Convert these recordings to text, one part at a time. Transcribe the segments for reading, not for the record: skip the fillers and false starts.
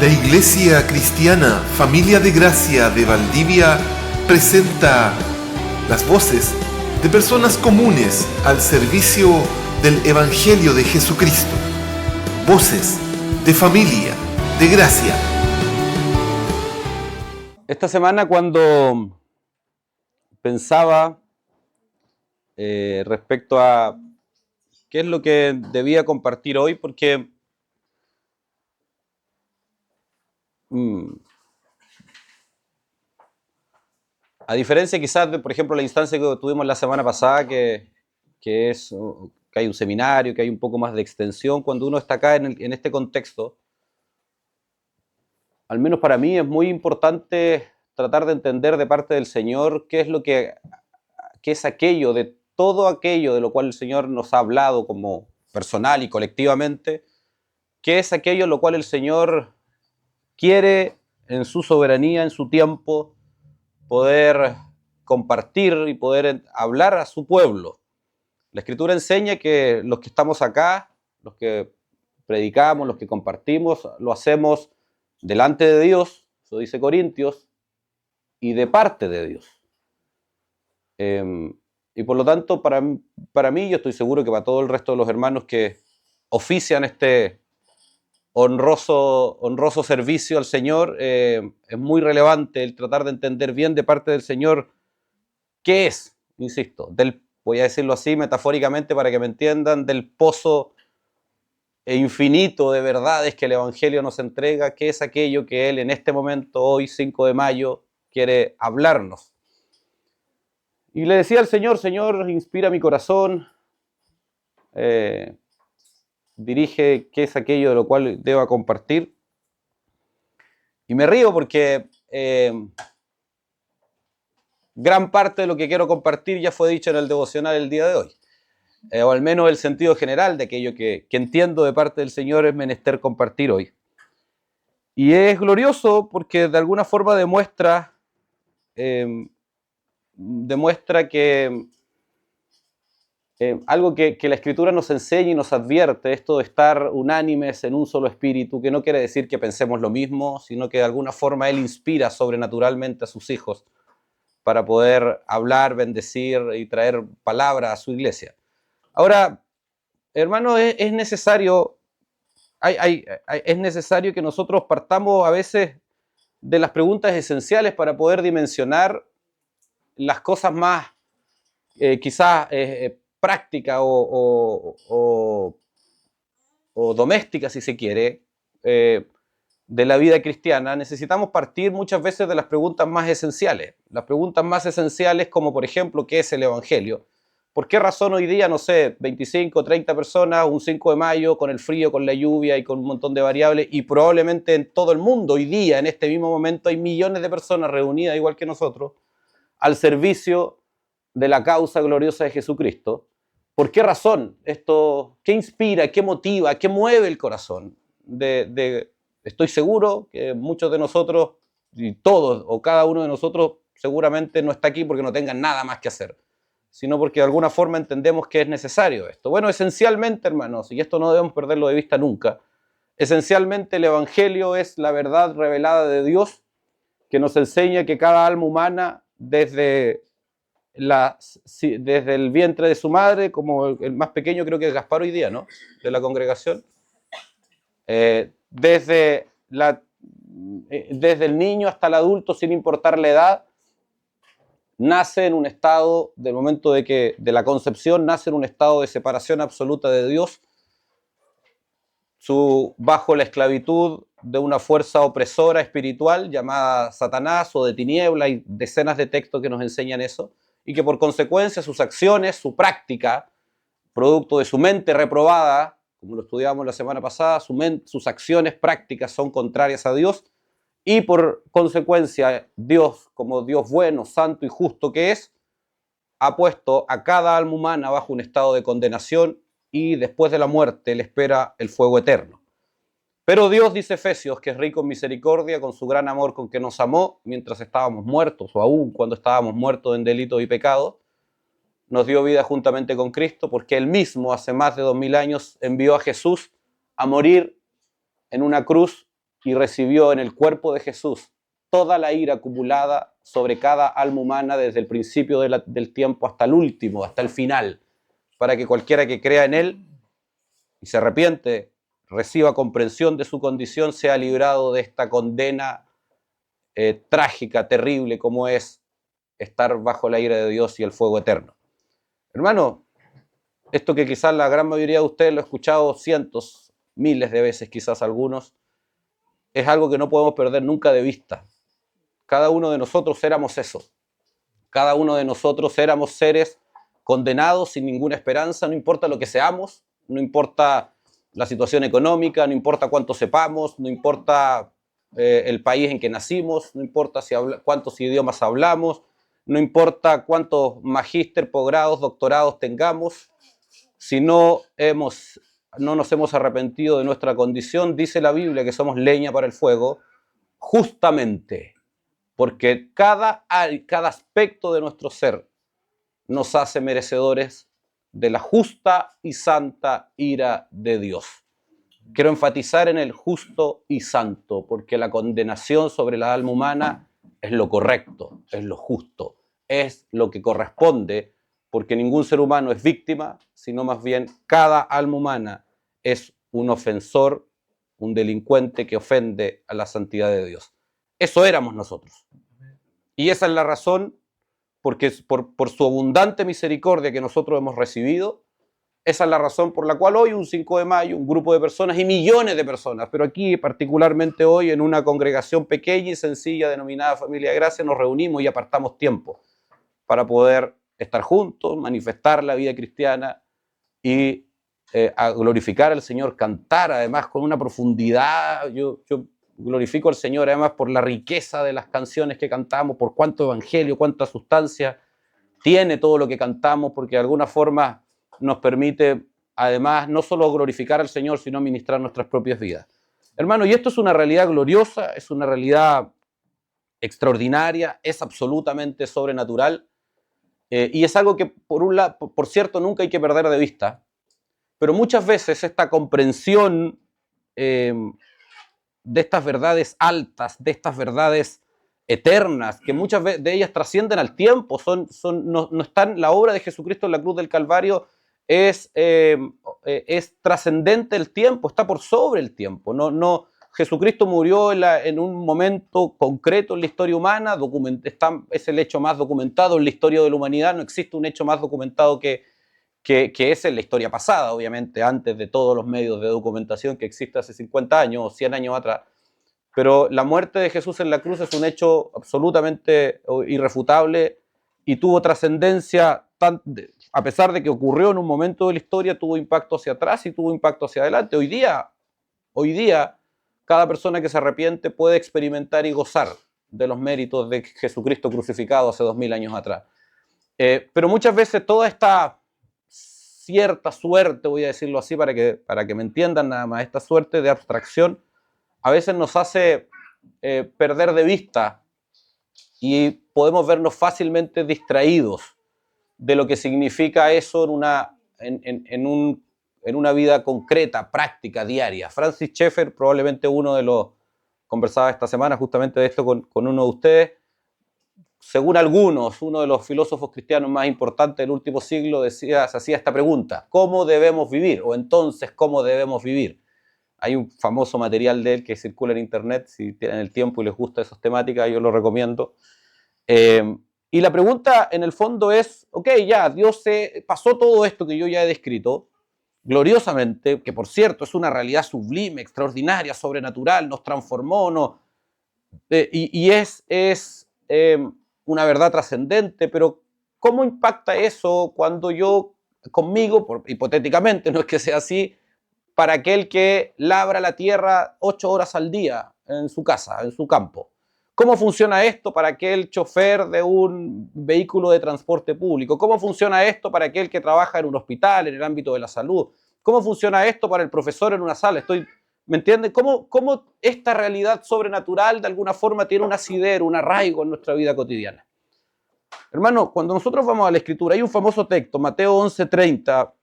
La Iglesia Cristiana Familia de Gracia de Valdivia presenta las voces de personas comunes al servicio del Evangelio de Jesucristo. Voces de Familia de Gracia. Esta semana, cuando pensaba respecto a qué es lo que debía compartir hoy, porque a diferencia quizás de, por ejemplo, la instancia que tuvimos la semana pasada, que hay un seminario, que hay un poco más de extensión, cuando uno está acá en este contexto, al menos para mí es muy importante tratar de entender de parte del Señor qué es aquello, de todo aquello de lo cual el Señor nos ha hablado como personal y colectivamente, qué es aquello lo cual el Señor quiere en su soberanía, en su tiempo, poder compartir y poder hablar a su pueblo. La Escritura enseña que los que estamos acá, los que predicamos, los que compartimos, lo hacemos delante de Dios, eso dice Corintios, y de parte de Dios. Y por lo tanto, para mí, yo estoy seguro que para todo el resto de los hermanos que ofician este honroso servicio al Señor, es muy relevante el tratar de entender bien de parte del Señor qué es, insisto, voy a decirlo así metafóricamente para que me entiendan, del pozo infinito de verdades que el Evangelio nos entrega, qué es aquello que Él en este momento, hoy 5 de mayo, quiere hablarnos. Y le decía al Señor, Señor, inspira mi corazón, dirige qué es aquello de lo cual deba compartir. Y me río porque gran parte de lo que quiero compartir ya fue dicho en el devocional el día de hoy. O al menos el sentido general de aquello que entiendo de parte del Señor es menester compartir hoy. Y es glorioso porque de alguna forma demuestra que algo que la Escritura nos enseña y nos advierte, esto de estar unánimes en un solo espíritu, que no quiere decir que pensemos lo mismo, sino que de alguna forma Él inspira sobrenaturalmente a sus hijos para poder hablar, bendecir y traer palabra a su iglesia. Ahora, hermanos, es necesario que nosotros partamos a veces de las preguntas esenciales para poder dimensionar las cosas más quizás prácticas o domésticas, si se quiere, de la vida cristiana. Necesitamos partir muchas veces de las preguntas más esenciales. Las preguntas más esenciales como, por ejemplo, ¿qué es el Evangelio? ¿Por qué razón hoy día, no sé, 25, 30 personas, un 5 de mayo, con el frío, con la lluvia y con un montón de variables, y probablemente en todo el mundo hoy día, en este mismo momento, hay millones de personas reunidas, igual que nosotros, al servicio de la causa gloriosa de Jesucristo? ¿Por qué razón esto? ¿Qué inspira? ¿Qué motiva? ¿Qué mueve el corazón? Estoy seguro que muchos de nosotros, y todos o cada uno de nosotros, seguramente no está aquí porque no tengan nada más que hacer, sino porque de alguna forma entendemos que es necesario esto. Bueno, esencialmente, hermanos, y esto no debemos perderlo de vista nunca, esencialmente el Evangelio es la verdad revelada de Dios que nos enseña que cada alma humana, desde el vientre de su madre, como el más pequeño creo que es Gaspar hoy día, ¿no?, de la congregación, desde el niño hasta el adulto, sin importar la edad, nace en un estado, del momento de la concepción, nace en un estado de separación absoluta de Dios, bajo la esclavitud de una fuerza opresora espiritual llamada Satanás o de tiniebla. Hay decenas de textos que nos enseñan eso, y que por consecuencia sus acciones, su práctica, producto de su mente reprobada, como lo estudiamos la semana pasada, sus acciones prácticas son contrarias a Dios, y por consecuencia Dios, como Dios bueno, santo y justo que es, ha puesto a cada alma humana bajo un estado de condenación, y después de la muerte le espera el fuego eterno. Pero Dios, dice Efesios, que es rico en misericordia, con su gran amor con que nos amó mientras estábamos muertos, o aún cuando estábamos muertos en delitos y pecados, nos dio vida juntamente con Cristo, porque Él mismo hace más de 2000 años envió a Jesús a morir en una cruz y recibió en el cuerpo de Jesús toda la ira acumulada sobre cada alma humana desde el principio del tiempo hasta el último, hasta el final, para que cualquiera que crea en Él y se arrepiente, reciba comprensión de su condición, sea librado de esta condena trágica, terrible, como es estar bajo la ira de Dios y el fuego eterno. Hermano, esto que quizás la gran mayoría de ustedes lo ha escuchado cientos, miles de veces, quizás algunos, es algo que no podemos perder nunca de vista. Cada uno de nosotros éramos eso. Cada uno de nosotros éramos seres condenados sin ninguna esperanza, no importa lo que seamos, no importa la situación económica, no importa cuánto sepamos, no importa el país en que nacimos, no importa cuántos idiomas hablamos, no importa cuántos magíster, posgrados, doctorados tengamos, si no nos hemos arrepentido de nuestra condición, dice la Biblia que somos leña para el fuego, justamente porque cada aspecto de nuestro ser nos hace merecedores de la justa y santa ira de Dios. Quiero enfatizar en el justo y santo, porque la condenación sobre la alma humana es lo correcto, es lo justo, es lo que corresponde, porque ningún ser humano es víctima, sino más bien cada alma humana es un ofensor, un delincuente que ofende a la santidad de Dios. Eso éramos nosotros. Y esa es la razón porque por su abundante misericordia que nosotros hemos recibido, esa es la razón por la cual hoy, un 5 de mayo, un grupo de personas y millones de personas, pero aquí particularmente hoy en una congregación pequeña y sencilla denominada Familia de Gracia, nos reunimos y apartamos tiempo para poder estar juntos, manifestar la vida cristiana y a glorificar al Señor, cantar además con una profundidad. Yo glorifico al Señor además por la riqueza de las canciones que cantamos, por cuánto evangelio, cuánta sustancia tiene todo lo que cantamos, porque de alguna forma nos permite además no solo glorificar al Señor, sino ministrar nuestras propias vidas. Hermano, y esto es una realidad gloriosa, es una realidad extraordinaria, es absolutamente sobrenatural, y es algo que por cierto nunca hay que perder de vista, pero muchas veces esta comprensión de estas verdades altas, de estas verdades eternas, que muchas de ellas trascienden al tiempo, no están, la obra de Jesucristo en la cruz del Calvario es trascendente el tiempo, está por sobre el tiempo. Jesucristo murió en un momento concreto en la historia humana, es el hecho más documentado en la historia de la humanidad, no existe un hecho más documentado que es en la historia pasada, obviamente, antes de todos los medios de documentación que existe hace 50 años o 100 años atrás. Pero la muerte de Jesús en la cruz es un hecho absolutamente irrefutable y tuvo trascendencia, a pesar de que ocurrió en un momento de la historia, tuvo impacto hacia atrás y tuvo impacto hacia adelante. Hoy día, cada persona que se arrepiente puede experimentar y gozar de los méritos de Jesucristo crucificado hace 2000 años atrás. Pero muchas veces toda esta cierta suerte, voy a decirlo así para que me entiendan nada más, esta suerte de abstracción a veces nos hace perder de vista y podemos vernos fácilmente distraídos de lo que significa eso en una vida concreta, práctica, diaria. Francis Schaeffer, probablemente conversaba esta semana justamente de esto con uno de ustedes, según algunos, uno de los filósofos cristianos más importantes del último siglo se hacía esta pregunta: ¿cómo debemos vivir? O entonces, ¿cómo debemos vivir? Hay un famoso material de él que circula en internet, si tienen el tiempo y les gusta esas temáticas, yo lo recomiendo. Y la pregunta en el fondo es, ok, ya, Dios pasó todo esto que yo ya he descrito, gloriosamente, que por cierto es una realidad sublime, extraordinaria, sobrenatural, nos transformó, y es una verdad trascendente, pero ¿cómo impacta eso cuando yo, conmigo, hipotéticamente, no es que sea así, para aquel que labra la tierra 8 horas al día en su casa, en su campo? ¿Cómo funciona esto para aquel chofer de un vehículo de transporte público? ¿Cómo funciona esto para aquel que trabaja en un hospital, en el ámbito de la salud? ¿Cómo funciona esto para el profesor en una sala? ¿Me entienden? ¿Cómo esta realidad sobrenatural de alguna forma tiene un asidero, un arraigo en nuestra vida cotidiana? Hermano, cuando nosotros vamos a la Escritura, hay un famoso texto, Mateo 11:30.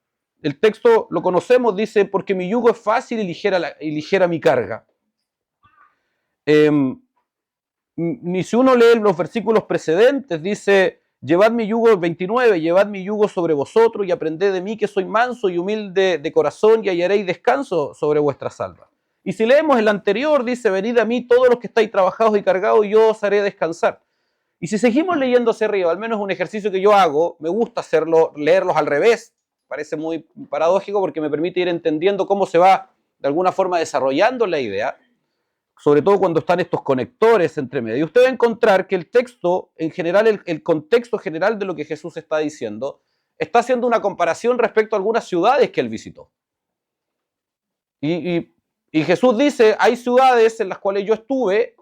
El texto lo conocemos, dice: porque mi yugo es fácil y ligera mi carga. Ni si uno lee los versículos precedentes, dice, llevad mi yugo, 29, llevad mi yugo sobre vosotros y aprended de mí que soy manso y humilde de corazón y hallaréis descanso sobre vuestras almas. Y si leemos el anterior, dice, venid a mí todos los que estáis trabajados y cargados y yo os haré descansar. Y si seguimos leyendo hacia arriba, al menos un ejercicio que yo hago, me gusta hacerlo, leerlos al revés, parece muy paradójico porque me permite ir entendiendo cómo se va de alguna forma desarrollando la idea, sobre todo cuando están estos conectores entre medio. Y usted va a encontrar que el texto, en general, el contexto general de lo que Jesús está diciendo, está haciendo una comparación respecto a algunas ciudades que él visitó. Y Jesús dice, hay ciudades en las cuales yo estuve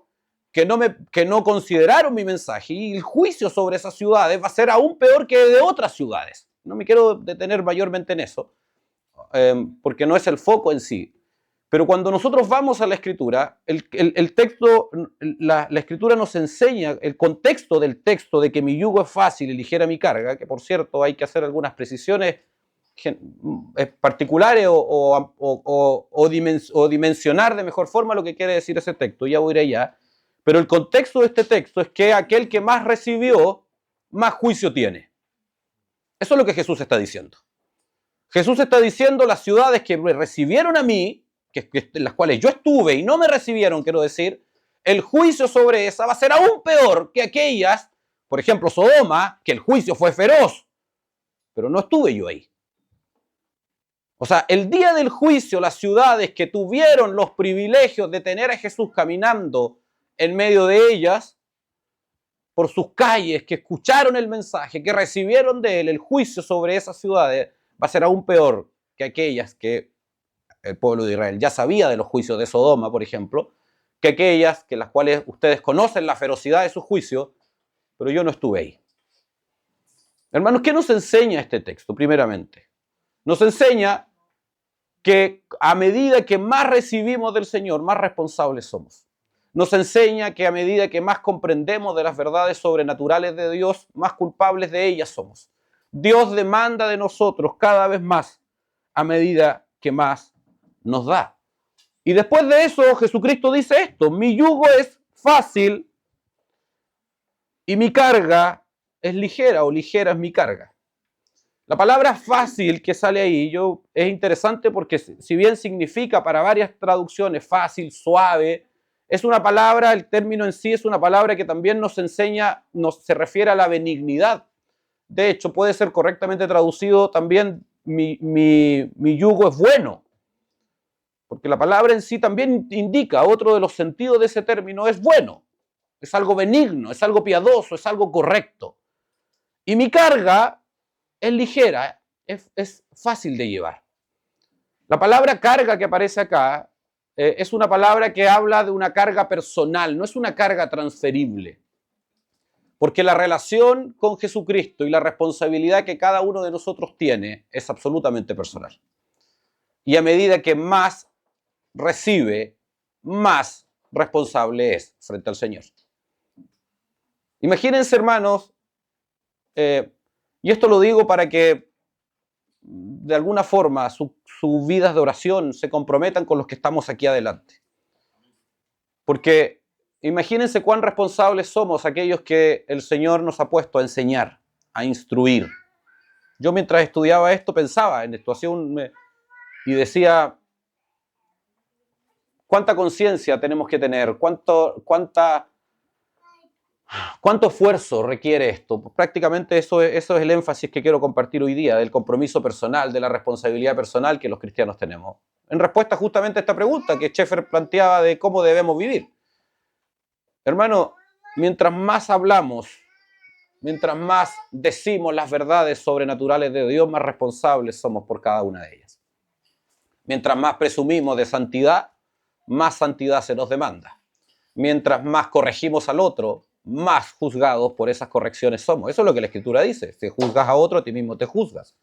que no consideraron mi mensaje, y el juicio sobre esas ciudades va a ser aún peor que de otras ciudades. No me quiero detener mayormente en eso, porque no es el foco en sí. Pero cuando nosotros vamos a la Escritura, el texto, la Escritura nos enseña el contexto del texto de que mi yugo es fácil y ligera mi carga, que por cierto hay que hacer algunas precisiones particulares o dimensionar de mejor forma lo que quiere decir ese texto, ya voy a ir allá. Pero el contexto de este texto es que aquel que más recibió, más juicio tiene. Eso es lo que Jesús está diciendo. Jesús está diciendo las ciudades que me recibieron a mí, en las cuales yo estuve y no me recibieron, quiero decir, el juicio sobre esa va a ser aún peor que aquellas, por ejemplo, Sodoma, que el juicio fue feroz, pero no estuve yo ahí. O sea, el día del juicio, las ciudades que tuvieron los privilegios de tener a Jesús caminando en medio de ellas, por sus calles, que escucharon el mensaje, que recibieron de él, el juicio sobre esas ciudades va a ser aún peor que aquellas que el pueblo de Israel ya sabía de los juicios de Sodoma, por ejemplo, que aquellas que las cuales ustedes conocen la ferocidad de sus juicios, pero yo no estuve ahí. Hermanos, ¿qué nos enseña este texto? Primeramente, nos enseña que a medida que más recibimos del Señor, más responsables somos. Nos enseña que a medida que más comprendemos de las verdades sobrenaturales de Dios, más culpables de ellas somos. Dios demanda de nosotros cada vez más a medida que más nos da. Y después de eso, Jesucristo dice esto: mi yugo es fácil y mi carga es ligera, o ligera es mi carga. La palabra fácil que sale ahí es interesante porque si bien significa para varias traducciones fácil, suave, es una palabra, el término en sí es una palabra que también nos enseña, se refiere a la benignidad. De hecho, puede ser correctamente traducido también mi yugo es bueno. Porque la palabra en sí también indica, otro de los sentidos de ese término es bueno, es algo benigno, es algo piadoso, es algo correcto. Y mi carga es ligera, es fácil de llevar. La palabra carga que aparece acá es una palabra que habla de una carga personal, no es una carga transferible. Porque la relación con Jesucristo y la responsabilidad que cada uno de nosotros tiene es absolutamente personal. Y a medida que más recibe, más responsable es frente al Señor. Imagínense, hermanos, y esto lo digo para que de alguna forma sus vidas de oración se comprometan con los que estamos aquí adelante. Porque imagínense cuán responsables somos aquellos que el Señor nos ha puesto a enseñar, a instruir. Yo mientras estudiaba esto pensaba en esto, y decía, ¿cuánta conciencia tenemos que tener? ¿Cuánto esfuerzo requiere esto? Prácticamente eso es el énfasis que quiero compartir hoy día, del compromiso personal, de la responsabilidad personal que los cristianos tenemos. En respuesta justamente a esta pregunta que Schaeffer planteaba de cómo debemos vivir. Hermano, mientras más hablamos, mientras más decimos las verdades sobrenaturales de Dios, más responsables somos por cada una de ellas. Mientras más presumimos de santidad, más santidad se nos demanda. Mientras más corregimos al otro, más juzgados por esas correcciones somos. Eso es lo que la Escritura dice. Si juzgas a otro, a ti mismo te juzgas.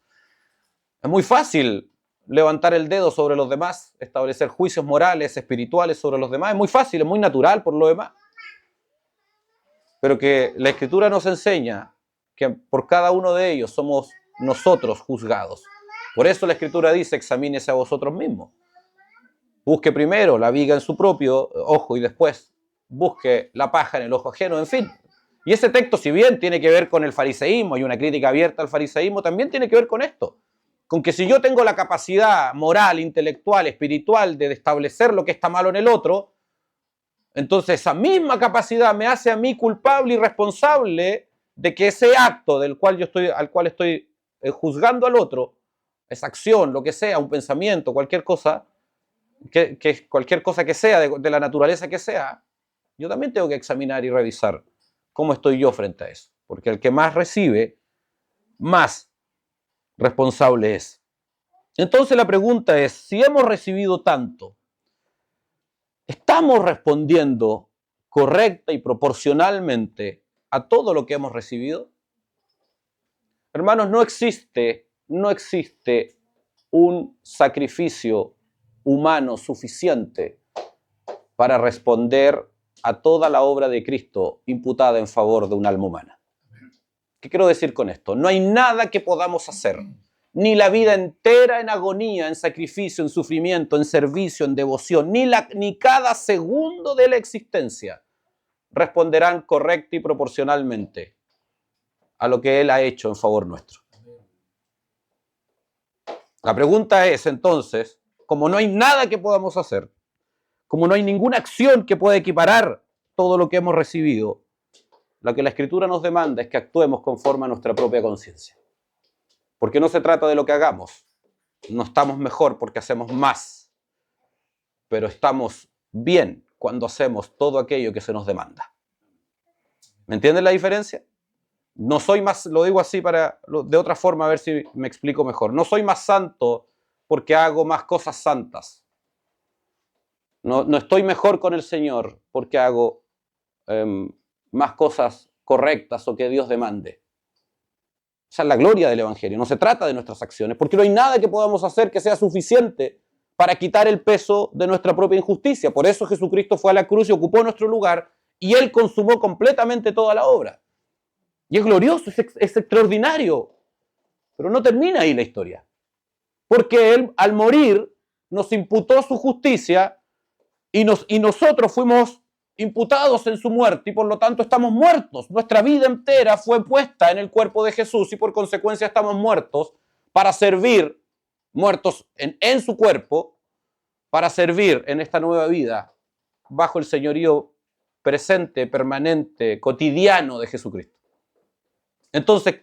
Es muy fácil levantar el dedo sobre los demás, establecer juicios morales, espirituales sobre los demás. Es muy fácil, es muy natural por lo demás. Pero que la Escritura nos enseña que por cada uno de ellos somos nosotros juzgados. Por eso la Escritura dice, examínese a vosotros mismos. Busque primero la viga en su propio ojo y después busque la paja en el ojo ajeno, en fin. Y ese texto, si bien tiene que ver con el fariseísmo y una crítica abierta al fariseísmo, también tiene que ver con esto. Con que si yo tengo la capacidad moral, intelectual, espiritual de establecer lo que está malo en el otro, entonces esa misma capacidad me hace a mí culpable y responsable de que ese acto al cual estoy juzgando al otro, esa acción, lo que sea, un pensamiento, cualquier cosa, cualquier cosa que sea, de la naturaleza que sea, yo también tengo que examinar y revisar cómo estoy yo frente a eso. Porque el que más recibe, más responsable es. Entonces la pregunta es, si hemos recibido tanto, ¿estamos respondiendo correcta y proporcionalmente a todo lo que hemos recibido? Hermanos, no existe un sacrificio humano suficiente para responder a toda la obra de Cristo imputada en favor de un alma humana. ¿Qué quiero decir con esto? No hay nada que podamos hacer, ni la vida entera en agonía, en sacrificio, en sufrimiento, en servicio, en devoción, ni cada segundo de la existencia responderán correcta y proporcionalmente a lo que Él ha hecho en favor nuestro. La pregunta es entonces, como no hay nada que podamos hacer, como no hay ninguna acción que pueda equiparar todo lo que hemos recibido, lo que la Escritura nos demanda es que actuemos conforme a nuestra propia conciencia. Porque no se trata de lo que hagamos. No estamos mejor porque hacemos más, pero estamos bien cuando hacemos todo aquello que se nos demanda. ¿Me entienden la diferencia? No soy más, lo digo así de otra forma, a ver si me explico mejor. No soy más santo porque hago más cosas santas. No estoy mejor con el Señor porque hago más cosas correctas o que Dios demande. Esa es la gloria del Evangelio. No se trata de nuestras acciones, porque no hay nada que podamos hacer que sea suficiente para quitar el peso de nuestra propia injusticia. Por eso Jesucristo fue a la cruz y ocupó nuestro lugar, y Él consumó completamente toda la obra. Y es glorioso, es extraordinario. Pero no termina ahí la historia. Porque Él, al morir, nos imputó su justicia y nosotros fuimos imputados en su muerte y por lo tanto estamos muertos. Nuestra vida entera fue puesta en el cuerpo de Jesús y por consecuencia estamos muertos para servir, muertos en su cuerpo, para servir en esta nueva vida bajo el señorío presente, permanente, cotidiano de Jesucristo. Entonces,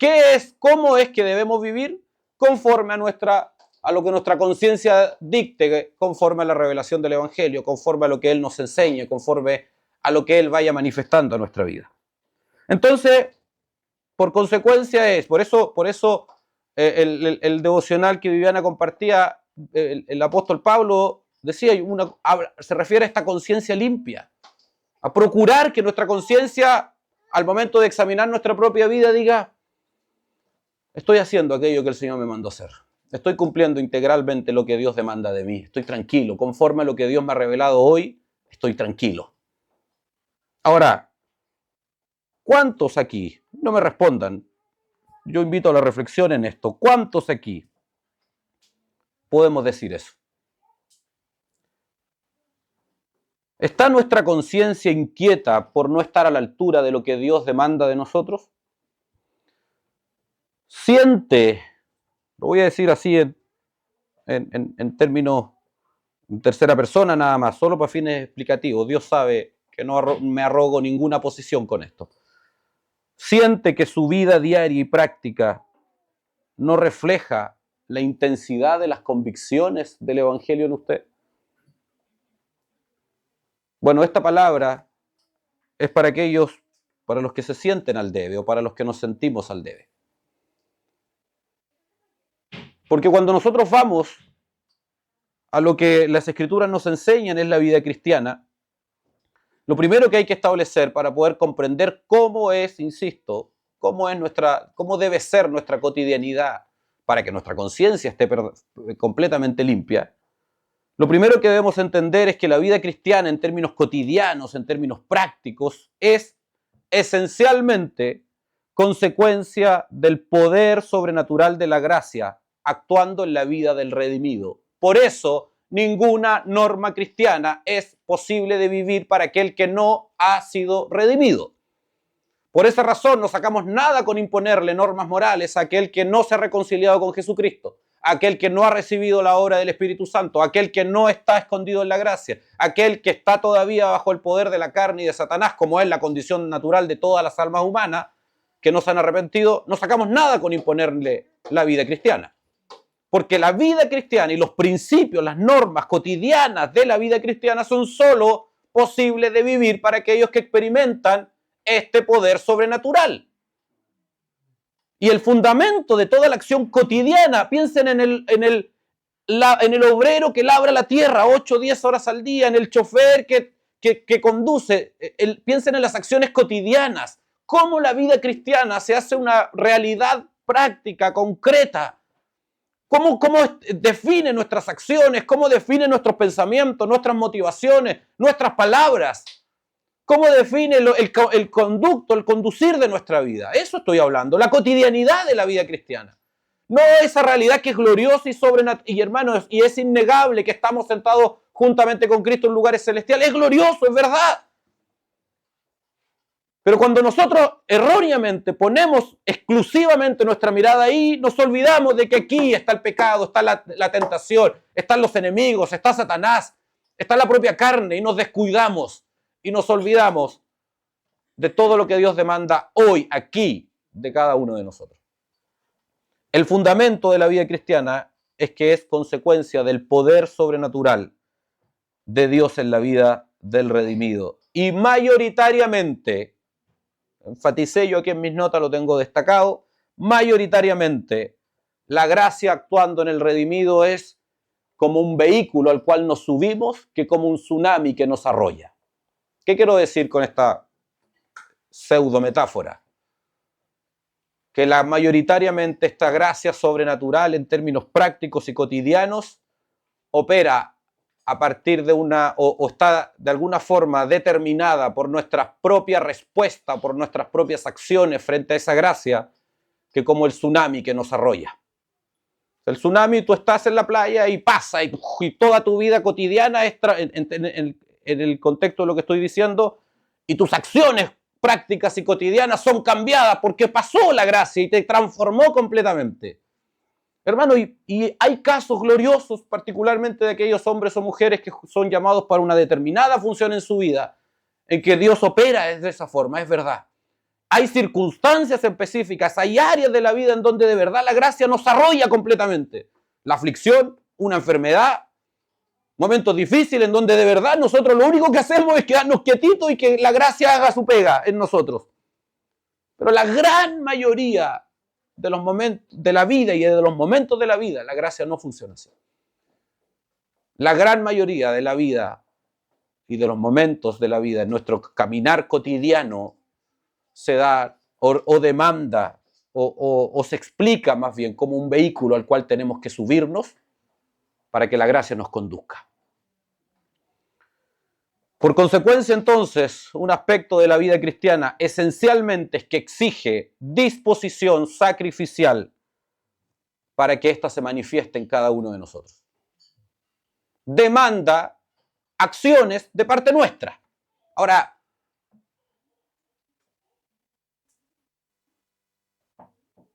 ¿cómo es que debemos vivir? Conforme a lo que nuestra conciencia dicte, conforme a la revelación del Evangelio, conforme a lo que Él nos enseñe, conforme a lo que Él vaya manifestando a nuestra vida. Entonces, por consecuencia por eso el devocional que Viviana compartía, el apóstol Pablo decía, se refiere a esta conciencia limpia, a procurar que nuestra conciencia, al momento de examinar nuestra propia vida, diga, estoy haciendo aquello que el Señor me mandó hacer. Estoy cumpliendo integralmente lo que Dios demanda de mí. Estoy tranquilo. Conforme a lo que Dios me ha revelado hoy, estoy tranquilo. Ahora, ¿cuántos aquí? No me respondan. Yo invito a la reflexión en esto. ¿Cuántos aquí podemos decir eso? ¿Está nuestra conciencia inquieta por no estar a la altura de lo que Dios demanda de nosotros? ¿Siente, lo voy a decir así en términos en tercera persona nada más, solo para fines explicativos, Dios sabe que no me arrogo ninguna posición con esto. ¿Siente que su vida diaria y práctica no refleja la intensidad de las convicciones del Evangelio en usted? Bueno, esta palabra es para los que se sienten al debe o para los que nos sentimos al debe. Porque cuando nosotros vamos a lo que las Escrituras nos enseñan es la vida cristiana, lo primero que hay que establecer para poder comprender cómo es, insisto, cómo debe ser nuestra cotidianidad para que nuestra conciencia esté completamente limpia, lo primero que debemos entender es que la vida cristiana en términos cotidianos, en términos prácticos, es esencialmente consecuencia del poder sobrenatural de la gracia actuando en la vida del redimido. Por eso ninguna norma cristiana es posible de vivir para aquel que no ha sido redimido. Por esa razón no sacamos nada con imponerle normas morales a aquel que no se ha reconciliado con Jesucristo, a aquel que no ha recibido la obra del Espíritu Santo, a aquel que no está escondido en la gracia, a aquel que está todavía bajo el poder de la carne y de Satanás, como es la condición natural de todas las almas humanas que no se han arrepentido. No sacamos nada con imponerle la vida cristiana. Porque la vida cristiana y los principios, las normas cotidianas de la vida cristiana son solo posibles de vivir para aquellos que experimentan este poder sobrenatural. Y el fundamento de toda la acción cotidiana, piensen en el obrero que labra la tierra 8 o 10 horas al día, en el chofer que conduce, piensen en las acciones cotidianas, cómo la vida cristiana se hace una realidad práctica, concreta. ¿Cómo define nuestras acciones? ¿Cómo define nuestros pensamientos, nuestras motivaciones, nuestras palabras? ¿Cómo define el conducto, el conducir de nuestra vida? Eso estoy hablando, la cotidianidad de la vida cristiana. No esa realidad que es gloriosa y sobrenatural. Y hermanos, y es innegable que estamos sentados juntamente con Cristo en lugares celestiales. Es glorioso, es verdad. Pero cuando nosotros erróneamente ponemos exclusivamente nuestra mirada ahí, nos olvidamos de que aquí está el pecado, está la tentación, están los enemigos, está Satanás, está la propia carne y nos descuidamos y nos olvidamos de todo lo que Dios demanda hoy, aquí, de cada uno de nosotros. El fundamento de la vida cristiana es que es consecuencia del poder sobrenatural de Dios en la vida del redimido. Y mayoritariamente, enfaticé yo aquí en mis notas, lo tengo destacado, mayoritariamente la gracia actuando en el redimido es como un vehículo al cual nos subimos que como un tsunami que nos arrolla. ¿Qué quiero decir con esta pseudo metáfora? Que mayoritariamente esta gracia sobrenatural en términos prácticos y cotidianos opera a partir de o está de alguna forma determinada por nuestra propia respuesta, por nuestras propias acciones frente a esa gracia, que como el tsunami que nos arrolla. El tsunami, tú estás en la playa y pasa, y toda tu vida cotidiana es en el contexto de lo que estoy diciendo, y tus acciones prácticas y cotidianas son cambiadas porque pasó la gracia y te transformó completamente. Hermano, y hay casos gloriosos, particularmente de aquellos hombres o mujeres que son llamados para una determinada función en su vida, en que Dios opera de esa forma, es verdad. Hay circunstancias específicas, hay áreas de la vida en donde de verdad la gracia nos arrolla completamente. La aflicción, una enfermedad, momentos difíciles en donde de verdad nosotros lo único que hacemos es quedarnos quietitos y que la gracia haga su pega en nosotros. Pero la gran mayoría de los momentos de la vida y de los momentos de la vida, la gracia no funciona así. La gran mayoría de la vida y de los momentos de la vida, en nuestro caminar cotidiano, se da o demanda o se explica más bien como un vehículo al cual tenemos que subirnos para que la gracia nos conduzca. Por consecuencia, entonces, un aspecto de la vida cristiana esencialmente es que exige disposición sacrificial para que ésta se manifieste en cada uno de nosotros. Demanda acciones de parte nuestra. Ahora,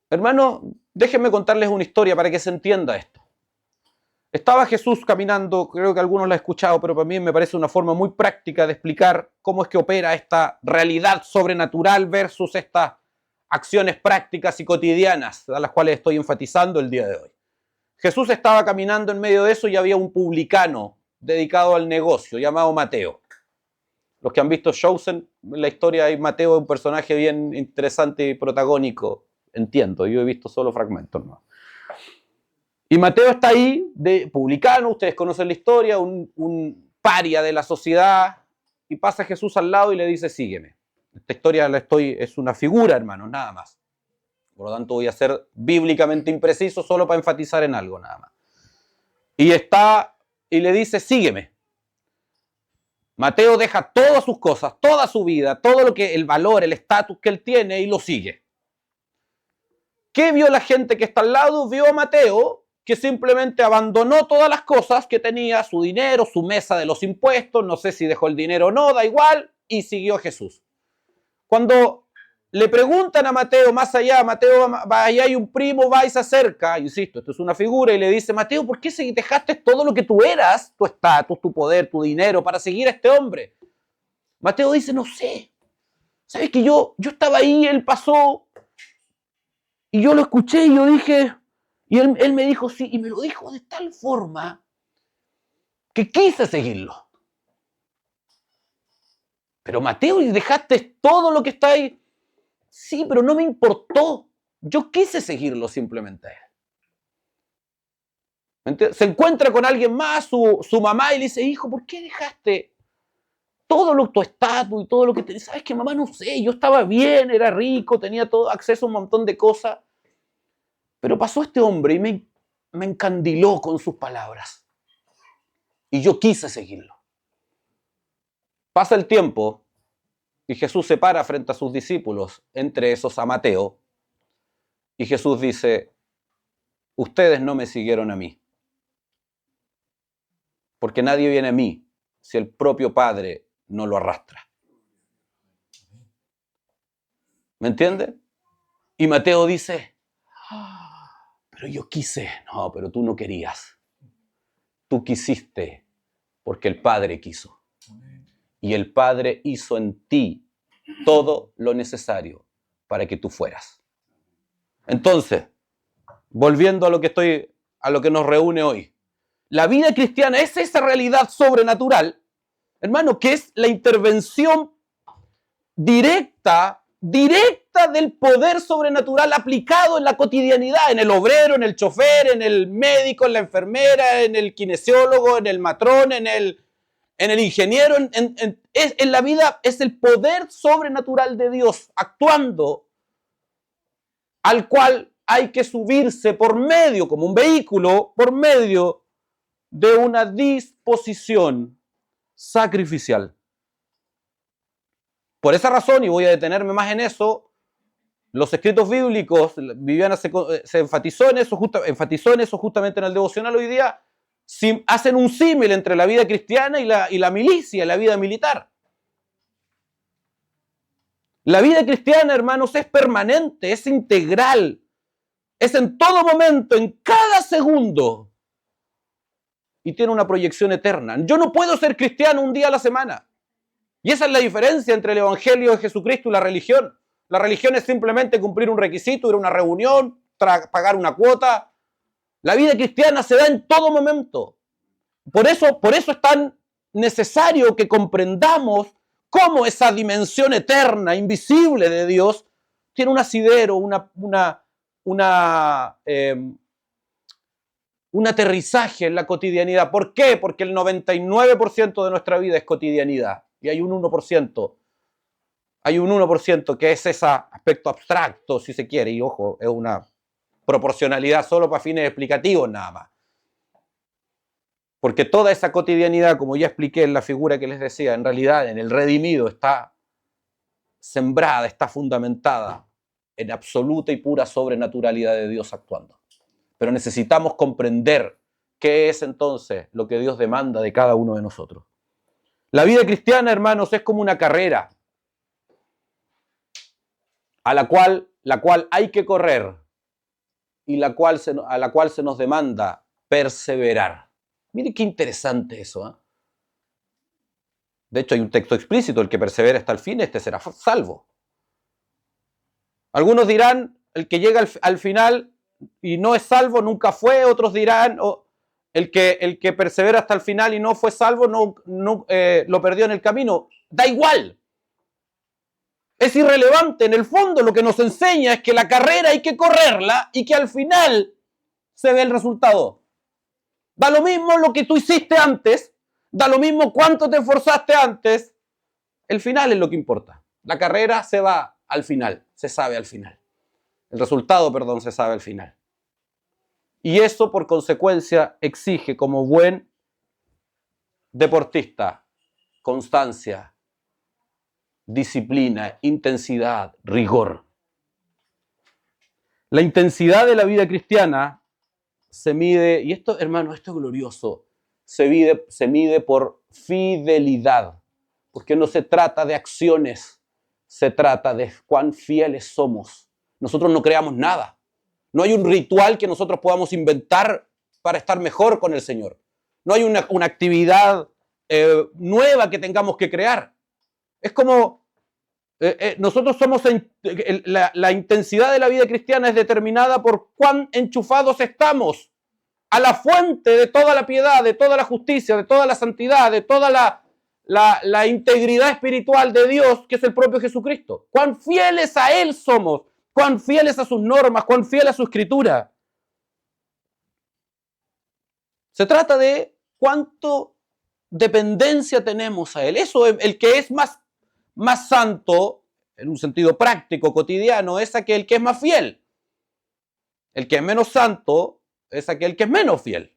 hermano, déjenme contarles una historia para que se entienda esto. Estaba Jesús caminando, creo que algunos lo han escuchado, pero para mí me parece una forma muy práctica de explicar cómo es que opera esta realidad sobrenatural versus estas acciones prácticas y cotidianas a las cuales estoy enfatizando el día de hoy. Jesús estaba caminando en medio de eso y había un publicano dedicado al negocio llamado Mateo. Los que han visto Chosen, la historia de Mateo es un personaje bien interesante y protagónico, entiendo, yo he visto solo fragmentos, ¿no? Y Mateo está ahí, de publicano, ustedes conocen la historia, un paria de la sociedad, y pasa Jesús al lado y le dice, sígueme. Esta historia es una figura, hermanos, nada más. Por lo tanto, voy a ser bíblicamente impreciso solo para enfatizar en algo, nada más. Y le dice, sígueme. Mateo deja todas sus cosas, toda su vida, todo lo que el valor, el estatus que él tiene y lo sigue. ¿Qué vio la gente que está al lado? Vio a Mateo que simplemente abandonó todas las cosas que tenía, su dinero, su mesa de los impuestos, no sé si dejó el dinero o no, da igual, y siguió a Jesús. Cuando le preguntan a Mateo, más allá, Mateo, allá hay un primo, va y se acerca, insisto, esto es una figura, y le dice, Mateo, ¿por qué dejaste todo lo que tú eras, tu estatus, tu poder, tu dinero, para seguir a este hombre? Mateo dice, no sé, ¿sabes que yo estaba ahí, él pasó, y yo lo escuché, y yo dije, y él me dijo sí, y me lo dijo de tal forma que quise seguirlo. Pero Mateo, ¿y dejaste todo lo que está ahí? Sí, pero no me importó. Yo quise seguirlo simplemente a él. Se encuentra con alguien más, su mamá, y le dice, hijo, ¿por qué dejaste tu estatus y todo lo que tenías? ¿Sabes qué, mamá? No sé, yo estaba bien, era rico, tenía todo acceso a un montón de cosas. Pero pasó este hombre y me encandiló con sus palabras. Y yo quise seguirlo. Pasa el tiempo y Jesús se para frente a sus discípulos, entre esos a Mateo, y Jesús dice, ustedes no me siguieron a mí, porque nadie viene a mí si el propio Padre no lo arrastra. ¿Me entiende? Y Mateo dice, pero yo quise. No, pero tú no querías. Tú quisiste porque el Padre quiso. Y el Padre hizo en ti todo lo necesario para que tú fueras. Entonces, volviendo a lo que nos reúne hoy, la vida cristiana es esa realidad sobrenatural, hermano, que es la intervención directa del poder sobrenatural aplicado en la cotidianidad, en el obrero, en el chofer, en el médico, en la enfermera, en el kinesiólogo, en el matrón, en el ingeniero, en la vida es el poder sobrenatural de Dios actuando, al cual hay que subirse por medio, como un vehículo, por medio de una disposición sacrificial. Por esa razón, y voy a detenerme más en eso, los escritos bíblicos, Viviana se enfatizó en eso justamente en el devocional hoy día, hacen un símil entre la vida cristiana y la milicia, la vida militar. La vida cristiana, hermanos, es permanente, es integral, es en todo momento, en cada segundo, y tiene una proyección eterna. Yo no puedo ser cristiano un día a la semana. Y esa es la diferencia entre el Evangelio de Jesucristo y la religión. La religión es simplemente cumplir un requisito, ir a una reunión, pagar una cuota. La vida cristiana se da en todo momento. Por eso es tan necesario que comprendamos cómo esa dimensión eterna, invisible de Dios, tiene un asidero, un aterrizaje en la cotidianidad. ¿Por qué? Porque el 99% de nuestra vida es cotidianidad. Y hay un 1% que es ese aspecto abstracto, si se quiere, y ojo, es una proporcionalidad solo para fines explicativos nada más. Porque toda esa cotidianidad, como ya expliqué en la figura que les decía, en realidad en el redimido está sembrada, está fundamentada en absoluta y pura sobrenaturalidad de Dios actuando. Pero necesitamos comprender qué es entonces lo que Dios demanda de cada uno de nosotros. La vida cristiana, hermanos, es como una carrera a la cual hay que correr y a la cual se nos demanda perseverar. Mire qué interesante eso, ¿eh? De hecho, hay un texto explícito, el que persevera hasta el fin, este será salvo. Algunos dirán, el que llega al final y no es salvo, nunca fue. Otros dirán, el que persevera hasta el final y no fue salvo, lo perdió en el camino. Da igual. Es irrelevante. En el fondo lo que nos enseña es que la carrera hay que correrla y que al final se ve el resultado. Da lo mismo lo que tú hiciste antes, da lo mismo cuánto te esforzaste antes, el final es lo que importa. La carrera se va al final, se sabe al final. El resultado, se sabe al final. Y eso, por consecuencia, exige como buen deportista constancia, disciplina, intensidad, rigor. La intensidad de la vida cristiana se mide, y esto, hermano, esto es glorioso, se mide por fidelidad, porque no se trata de acciones, se trata de cuán fieles somos. Nosotros no creamos nada. No hay un ritual que nosotros podamos inventar para estar mejor con el Señor. No hay una actividad nueva que tengamos que crear. Es como nosotros somos, la intensidad de la vida cristiana es determinada por cuán enchufados estamos a la fuente de toda la piedad, de toda la justicia, de toda la santidad, de toda la integridad espiritual de Dios, que es el propio Jesucristo. Cuán fieles a Él somos, cuán fieles a sus normas, cuán fieles a su escritura. Se trata de cuánto dependencia tenemos a Él. Eso, el que es más santo, en un sentido práctico, cotidiano, es aquel que es más fiel. El que es menos santo es aquel que es menos fiel.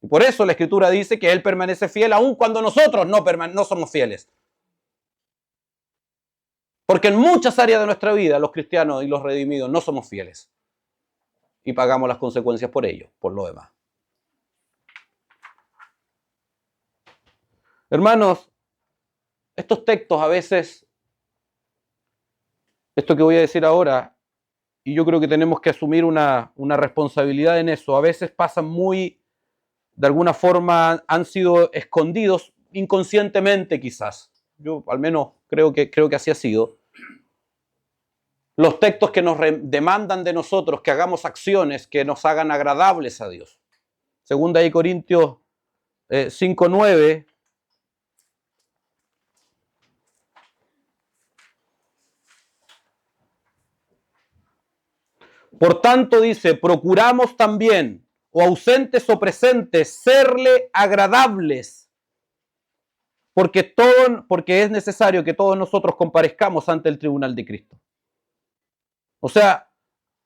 Y por eso la Escritura dice que Él permanece fiel aun cuando nosotros no somos fieles. Porque en muchas áreas de nuestra vida, los cristianos y los redimidos no somos fieles. Y pagamos las consecuencias por ello, por lo demás. Hermanos, estos textos a veces, esto que voy a decir ahora, y yo creo que tenemos que asumir una responsabilidad en eso, a veces pasan de alguna forma han sido escondidos inconscientemente quizás. Yo al menos creo que así ha sido. Los textos que nos demandan de nosotros que hagamos acciones que nos hagan agradables a Dios. Segunda de Corintios 5:9. Por tanto, dice, procuramos también, o ausentes o presentes, serle agradables, porque es necesario que todos nosotros comparezcamos ante el tribunal de Cristo. O sea,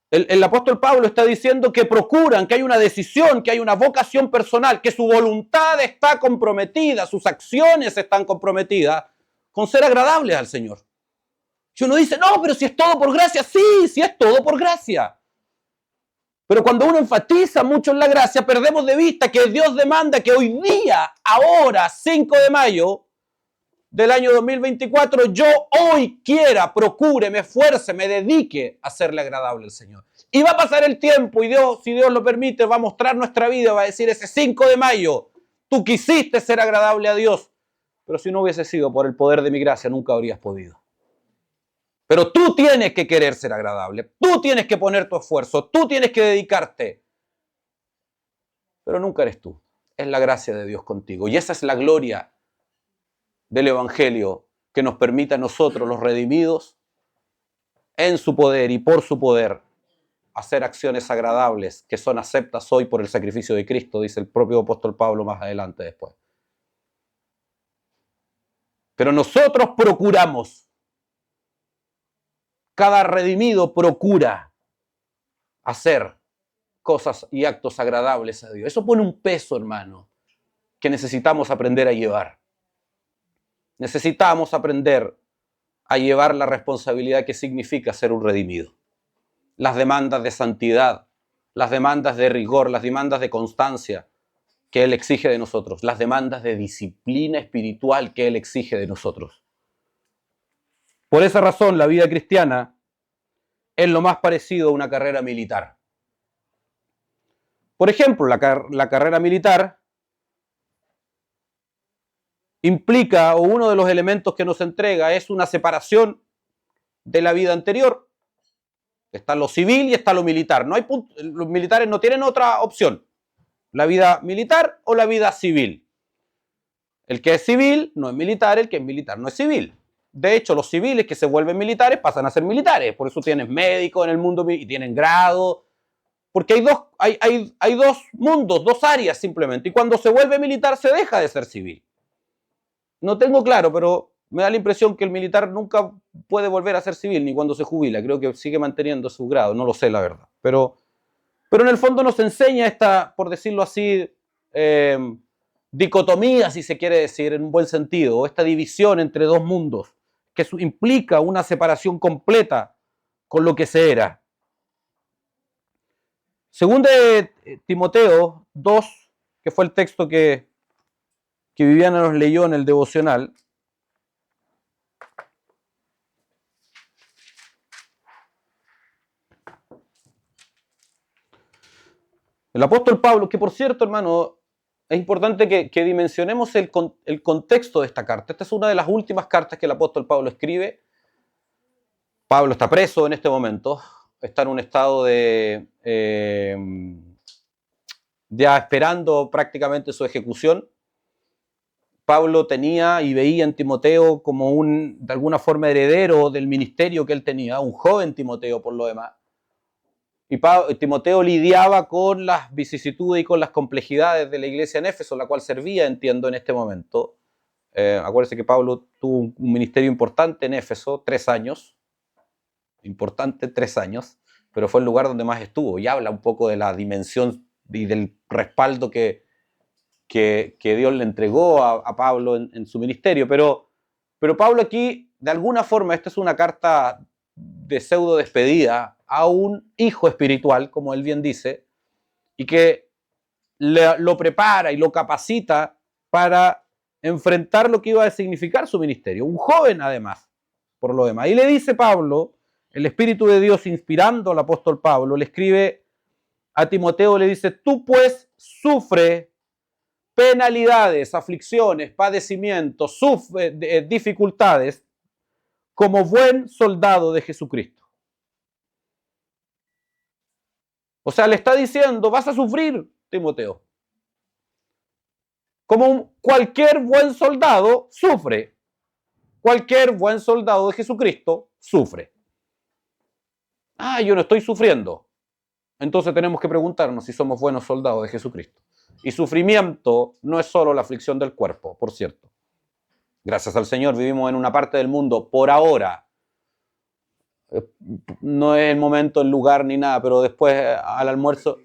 el apóstol Pablo está diciendo que procuran, que hay una decisión, que hay una vocación personal, que su voluntad está comprometida, sus acciones están comprometidas con ser agradables al Señor. Si uno dice, no, pero si es todo por gracia, sí es todo por gracia. Pero cuando uno enfatiza mucho en la gracia, perdemos de vista que Dios demanda que hoy día, ahora, 5 de mayo del año 2024, yo hoy quiera, procure, me esfuerce, me dedique a serle agradable al Señor. Y va a pasar el tiempo y Dios, si Dios lo permite, va a mostrar nuestra vida, va a decir ese 5 de mayo, tú quisiste ser agradable a Dios, pero si no hubiese sido por el poder de mi gracia, nunca habrías podido. Pero tú tienes que querer ser agradable, tú tienes que poner tu esfuerzo, tú tienes que dedicarte. Pero nunca eres tú, es la gracia de Dios contigo. Y esa es la gloria del Evangelio que nos permite a nosotros, los redimidos, en su poder y por su poder, hacer acciones agradables que son aceptas hoy por el sacrificio de Cristo, dice el propio apóstol Pablo más adelante después. Pero nosotros procuramos. Cada redimido procura hacer cosas y actos agradables a Dios. Eso pone un peso, hermano, que necesitamos aprender a llevar. Necesitamos aprender a llevar la responsabilidad que significa ser un redimido. Las demandas de santidad, las demandas de rigor, las demandas de constancia que Él exige de nosotros, las demandas de disciplina espiritual que Él exige de nosotros. Por esa razón, la vida cristiana es lo más parecido a una carrera militar. Por ejemplo, la carrera militar implica, o uno de los elementos que nos entrega, es una separación de la vida anterior. Está lo civil y está lo militar. Los militares no tienen otra opción. La vida militar o la vida civil. El que es civil no es militar, el que es militar no es civil. De hecho, los civiles que se vuelven militares pasan a ser militares. Por eso tienes médicos en el mundo y tienen grado. Porque hay dos mundos, dos áreas simplemente. Y cuando se vuelve militar se deja de ser civil. No tengo claro, pero me da la impresión que el militar nunca puede volver a ser civil, ni cuando se jubila. Creo que sigue manteniendo su grado, no lo sé la verdad. Pero en el fondo nos enseña esta, por decirlo así, dicotomía, si se quiere decir, en un buen sentido, o esta división entre dos mundos, que implica una separación completa con lo que se era. Según de Timoteo 2, que fue el texto que Viviana nos leyó en el devocional. El apóstol Pablo, que por cierto, hermano, es importante que dimensionemos el contexto de esta carta. Esta es una de las últimas cartas que el apóstol Pablo escribe. Pablo está preso en este momento, está en un estado ya esperando prácticamente su ejecución. Pablo tenía y veía en Timoteo como de alguna forma heredero del ministerio que él tenía, un joven Timoteo por lo demás. Y Timoteo lidiaba con las vicisitudes y con las complejidades de la iglesia en Éfeso, la cual servía, entiendo, en este momento. Acuérdense que Pablo tuvo un ministerio importante en Éfeso, 3 años. Importante, 3 años, pero fue el lugar donde más estuvo. Y habla un poco de la dimensión y del respaldo que Dios le entregó a Pablo en su ministerio. Pero Pablo aquí, de alguna forma, esta es una carta de pseudo despedida a un hijo espiritual, como él bien dice, y que lo prepara y lo capacita para enfrentar lo que iba a significar su ministerio. Un joven, además, por lo demás. Y le dice Pablo, el Espíritu de Dios inspirando al apóstol Pablo, le escribe a Timoteo, le dice, tú pues sufre penalidades, aflicciones, padecimientos, sufre dificultades como buen soldado de Jesucristo. O sea, le está diciendo, vas a sufrir, Timoteo. Como cualquier buen soldado sufre. Cualquier buen soldado de Jesucristo sufre. Yo no estoy sufriendo. Entonces tenemos que preguntarnos si somos buenos soldados de Jesucristo. Y sufrimiento no es solo la aflicción del cuerpo, por cierto. Gracias al Señor vivimos en una parte del mundo, por ahora, no es el momento, el lugar ni nada, pero después al almuerzo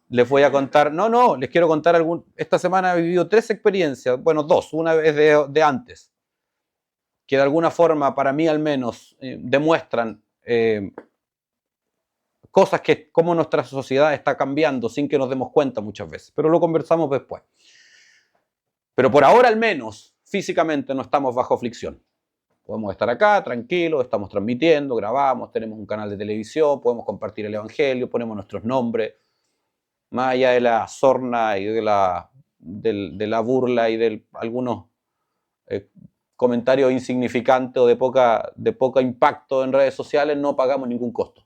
les voy a contar, les quiero contar esta semana he vivido 3 experiencias, bueno 2, una vez de antes, que de alguna forma, para mí al menos, demuestran cosas que como nuestra sociedad está cambiando sin que nos demos cuenta muchas veces, pero lo conversamos después. Pero por ahora al menos, físicamente no estamos bajo aflicción. Podemos estar acá tranquilos, estamos transmitiendo, grabamos, tenemos un canal de televisión, podemos compartir el evangelio, ponemos nuestros nombres, más allá de la sorna y de la burla y de algunos comentarios insignificantes o de poca impacto en redes sociales, no pagamos ningún costo.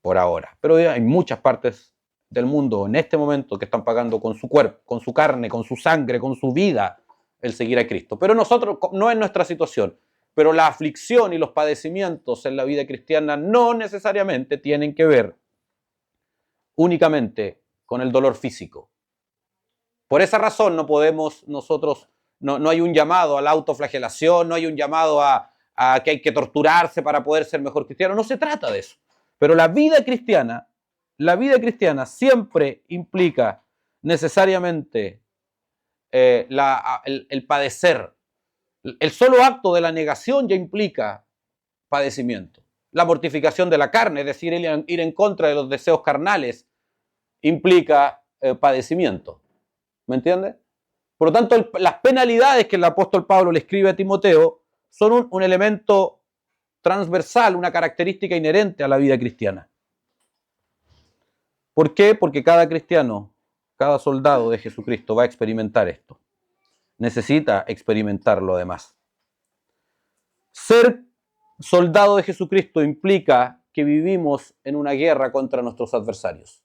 Por ahora. Pero hay muchas partes del mundo en este momento que están pagando con su cuerpo, con su carne, con su sangre, con su vida, el seguir a Cristo. Pero nosotros, no es nuestra situación. Pero la aflicción y los padecimientos en la vida cristiana no necesariamente tienen que ver únicamente con el dolor físico. Por esa razón no podemos nosotros, no hay un llamado a la autoflagelación, no hay un llamado a que hay que torturarse para poder ser mejor cristiano. No se trata de eso. Pero la vida cristiana siempre implica necesariamente el padecer. El solo acto de la negación ya implica padecimiento. La mortificación de la carne, es decir, ir en contra de los deseos carnales, implica padecimiento. ¿Me entiendes? Por lo tanto, las penalidades que el apóstol Pablo le escribe a Timoteo son un elemento transversal, una característica inherente a la vida cristiana. ¿Por qué? Porque cada cristiano, cada soldado de Jesucristo va a experimentar esto. Necesita experimentarlo además. Ser soldado de Jesucristo implica que vivimos en una guerra contra nuestros adversarios.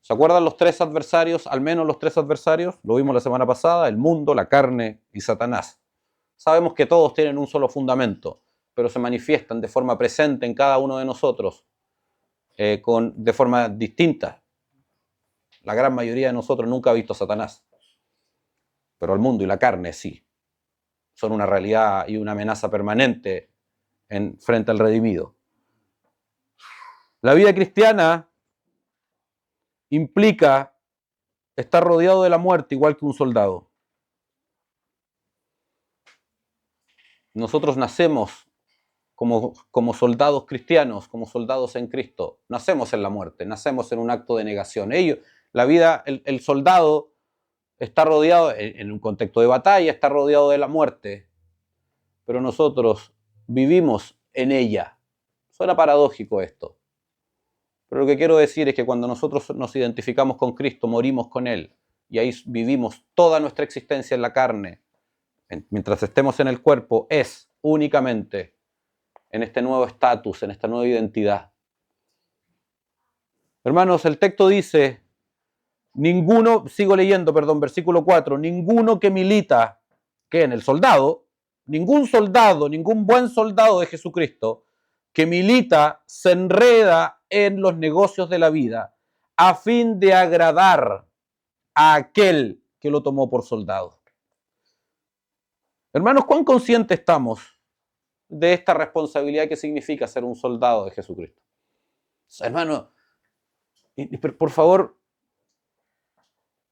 ¿Se acuerdan los 3 adversarios? Al menos los 3 adversarios. Lo vimos la semana pasada: el mundo, la carne y Satanás. Sabemos que todos tienen un solo fundamento, pero se manifiestan de forma presente en cada uno de nosotros de forma distinta. La gran mayoría de nosotros nunca ha visto a Satanás, pero el mundo y la carne sí. Son una realidad y una amenaza permanente frente al redimido. La vida cristiana implica estar rodeado de la muerte igual que un soldado. Nosotros nacemos como soldados cristianos, como soldados en Cristo, nacemos en la muerte, nacemos en un acto de negación. La vida, el soldado está rodeado, en un contexto de batalla, está rodeado de la muerte, pero nosotros vivimos en ella. Suena paradójico esto, pero lo que quiero decir es que cuando nosotros nos identificamos con Cristo, morimos con Él, y ahí vivimos toda nuestra existencia en la carne, mientras estemos en el cuerpo, es únicamente en este nuevo estatus, en esta nueva identidad. Hermanos, el texto dice, versículo 4, ninguno que milita, que en el soldado, ningún soldado, ningún buen soldado de Jesucristo, que milita, se enreda en los negocios de la vida, a fin de agradar a aquel que lo tomó por soldado. Hermanos, ¿cuán conscientes estamos de esta responsabilidad que significa ser un soldado de Jesucristo? Hermano, por favor,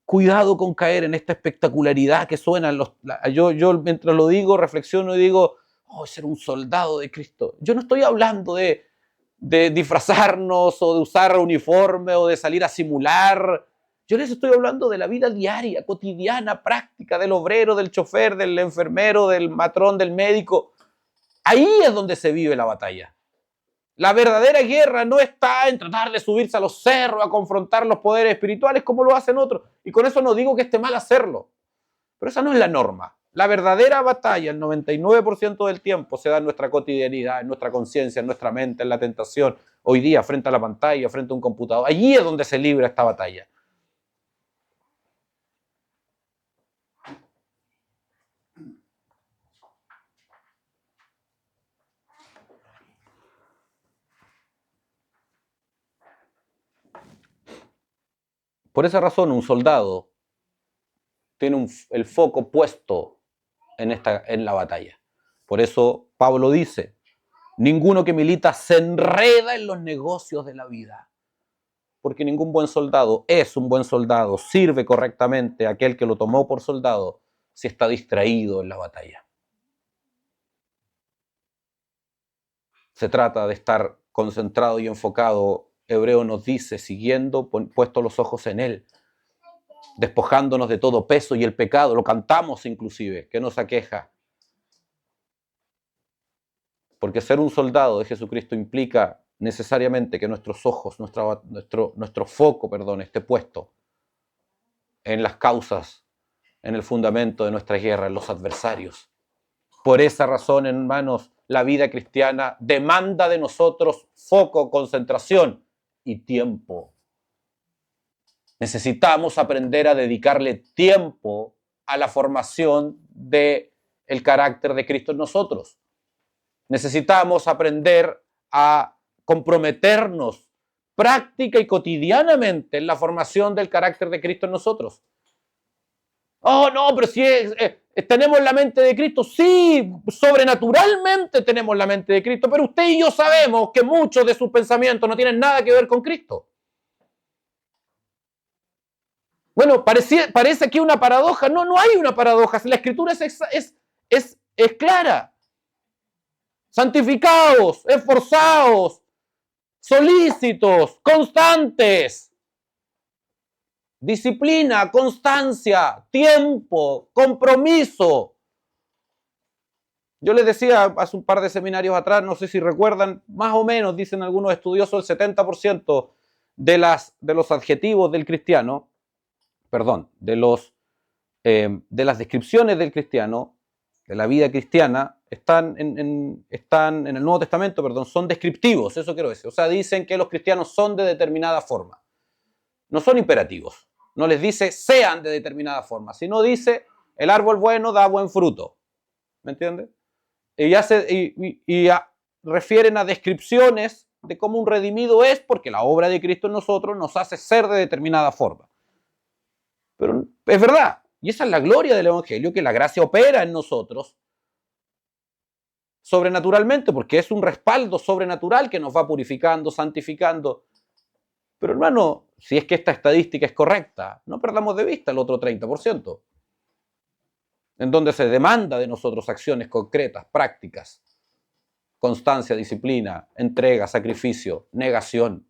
cuidado con caer en esta espectacularidad que suenan yo mientras lo digo, reflexiono y digo, ser un soldado de Cristo. Yo no estoy hablando de disfrazarnos o de usar uniforme o de salir a simular. Yo les estoy hablando de la vida diaria, cotidiana, práctica, del obrero, del chofer, del enfermero, del matrón, del médico. Ahí es donde se vive la batalla. La verdadera guerra no está en tratar de subirse a los cerros, a confrontar los poderes espirituales como lo hacen otros. Y con eso no digo que esté mal hacerlo. Pero esa no es la norma. La verdadera batalla, el 99% del tiempo, se da en nuestra cotidianidad, en nuestra conciencia, en nuestra mente, en la tentación. Hoy día, frente a la pantalla, frente a un computador. Allí es donde se libra esta batalla. Por esa razón, un soldado tiene el foco puesto en la batalla. Por eso Pablo dice, ninguno que milita se enreda en los negocios de la vida. Porque ningún buen soldado es un buen soldado, sirve correctamente a aquel que lo tomó por soldado si está distraído en la batalla. Se trata de estar concentrado y enfocado. Hebreo nos dice, siguiendo, puestos los ojos en Él, despojándonos de todo peso y el pecado, lo cantamos inclusive, que nos aqueja. Porque ser un soldado de Jesucristo implica necesariamente que nuestros ojos, nuestro foco, esté puesto en las causas, en el fundamento de nuestra guerra, en los adversarios. Por esa razón, hermanos, la vida cristiana demanda de nosotros foco, concentración y tiempo. Necesitamos aprender a dedicarle tiempo a la formación del carácter de Cristo en nosotros. Necesitamos aprender a comprometernos práctica y cotidianamente en la formación del carácter de Cristo en nosotros. No, pero si tenemos la mente de Cristo, sí, sobrenaturalmente tenemos la mente de Cristo, pero usted y yo sabemos que muchos de sus pensamientos no tienen nada que ver con Cristo. Bueno, parece aquí una paradoja. No hay una paradoja. La Escritura es clara. Santificados, esforzados, solícitos, constantes. Disciplina, constancia, tiempo, compromiso. Yo les decía hace un par de seminarios atrás, no sé si recuerdan, más o menos, dicen algunos estudiosos, el 70% de los adjetivos del cristiano, de las descripciones del cristiano, de la vida cristiana, están en el Nuevo Testamento, son descriptivos, eso quiero decir. O sea, dicen que los cristianos son de determinada forma. No son imperativos. No les dice sean de determinada forma, sino dice el árbol bueno da buen fruto. ¿Me entiendes? Y refieren a descripciones de cómo un redimido es, porque la obra de Cristo en nosotros nos hace ser de determinada forma. Pero es verdad, y esa es la gloria del Evangelio, que la gracia opera en nosotros sobrenaturalmente, porque es un respaldo sobrenatural que nos va purificando, santificando. Pero hermano, si es que esta estadística es correcta, no perdamos de vista el otro 30%, en donde se demanda de nosotros acciones concretas, prácticas, constancia, disciplina, entrega, sacrificio, negación.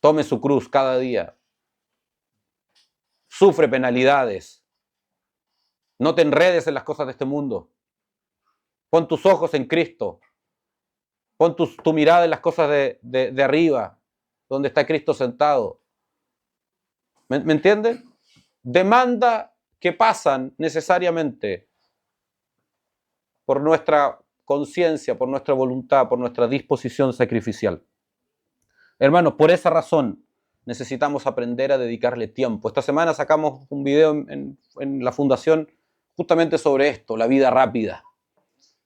Tome su cruz cada día. Sufre penalidades. No te enredes en las cosas de este mundo. Pon tus ojos en Cristo. Pon tu mirada en las cosas de arriba, donde está Cristo sentado. ¿Me entienden? Demanda que pasan necesariamente por nuestra conciencia, por nuestra voluntad, por nuestra disposición sacrificial. Hermanos, por esa razón necesitamos aprender a dedicarle tiempo. Esta semana sacamos un video en la fundación justamente sobre esto, la vida rápida.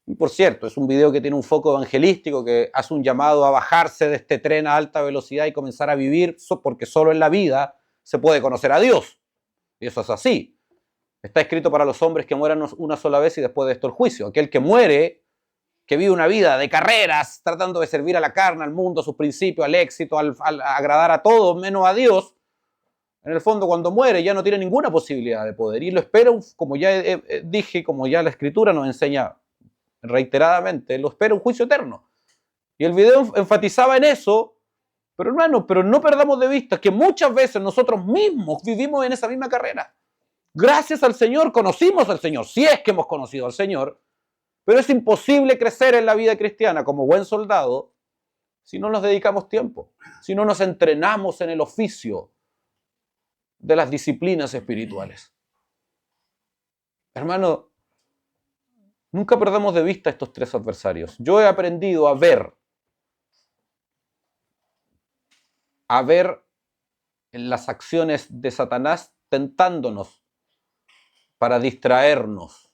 Y por cierto, es un video que tiene un foco evangelístico, que hace un llamado a bajarse de este tren a alta velocidad y comenzar a vivir, porque solo en la vida se puede conocer a Dios. Y eso es así. Está escrito para los hombres que mueran una sola vez y después de esto el juicio. Aquel que muere, que vive una vida de carreras, tratando de servir a la carne, al mundo, a sus principios, al éxito, al agradar a todos, menos a Dios, en el fondo cuando muere ya no tiene ninguna posibilidad de poder. Y lo espera, como ya dije, como ya la Escritura nos enseña reiteradamente, lo espera un juicio eterno. Y el video enfatizaba en eso, pero hermano, pero no perdamos de vista que muchas veces nosotros mismos vivimos en esa misma carrera. Gracias al Señor conocimos al Señor, si es que hemos conocido al Señor, pero es imposible crecer en la vida cristiana como buen soldado si no nos dedicamos tiempo, si no nos entrenamos en el oficio de las disciplinas espirituales. Hermano, nunca perdamos de vista estos tres adversarios. Yo he aprendido a ver en las acciones de Satanás tentándonos para distraernos,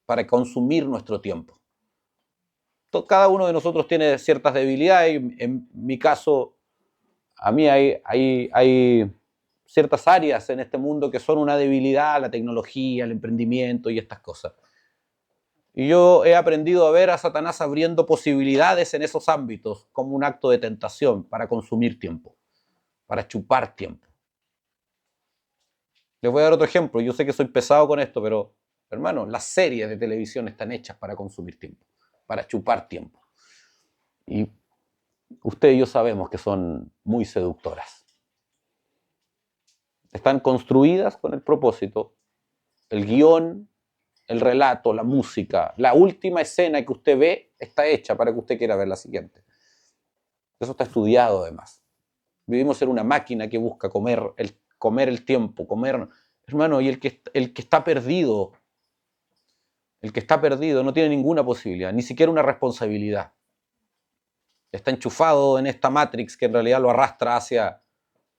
para consumir nuestro tiempo. Cada uno de nosotros tiene ciertas debilidades. En mi caso, a mí hay ciertas áreas en este mundo que son una debilidad, la tecnología, el emprendimiento y estas cosas. Y yo he aprendido a ver a Satanás abriendo posibilidades en esos ámbitos como un acto de tentación para consumir tiempo, para chupar tiempo. Les voy a dar otro ejemplo. Yo sé que soy pesado con esto, pero, hermano, las series de televisión están hechas para consumir tiempo, para chupar tiempo. Y usted y yo sabemos que son muy seductoras. Están construidas con el propósito, el guión, el relato, la música, la última escena que usted ve está hecha para que usted quiera ver la siguiente. Eso está estudiado además. Vivimos en una máquina que busca comer el tiempo, hermano, y el que está perdido no tiene ninguna posibilidad, ni siquiera una responsabilidad. Está enchufado en esta Matrix que en realidad lo arrastra hacia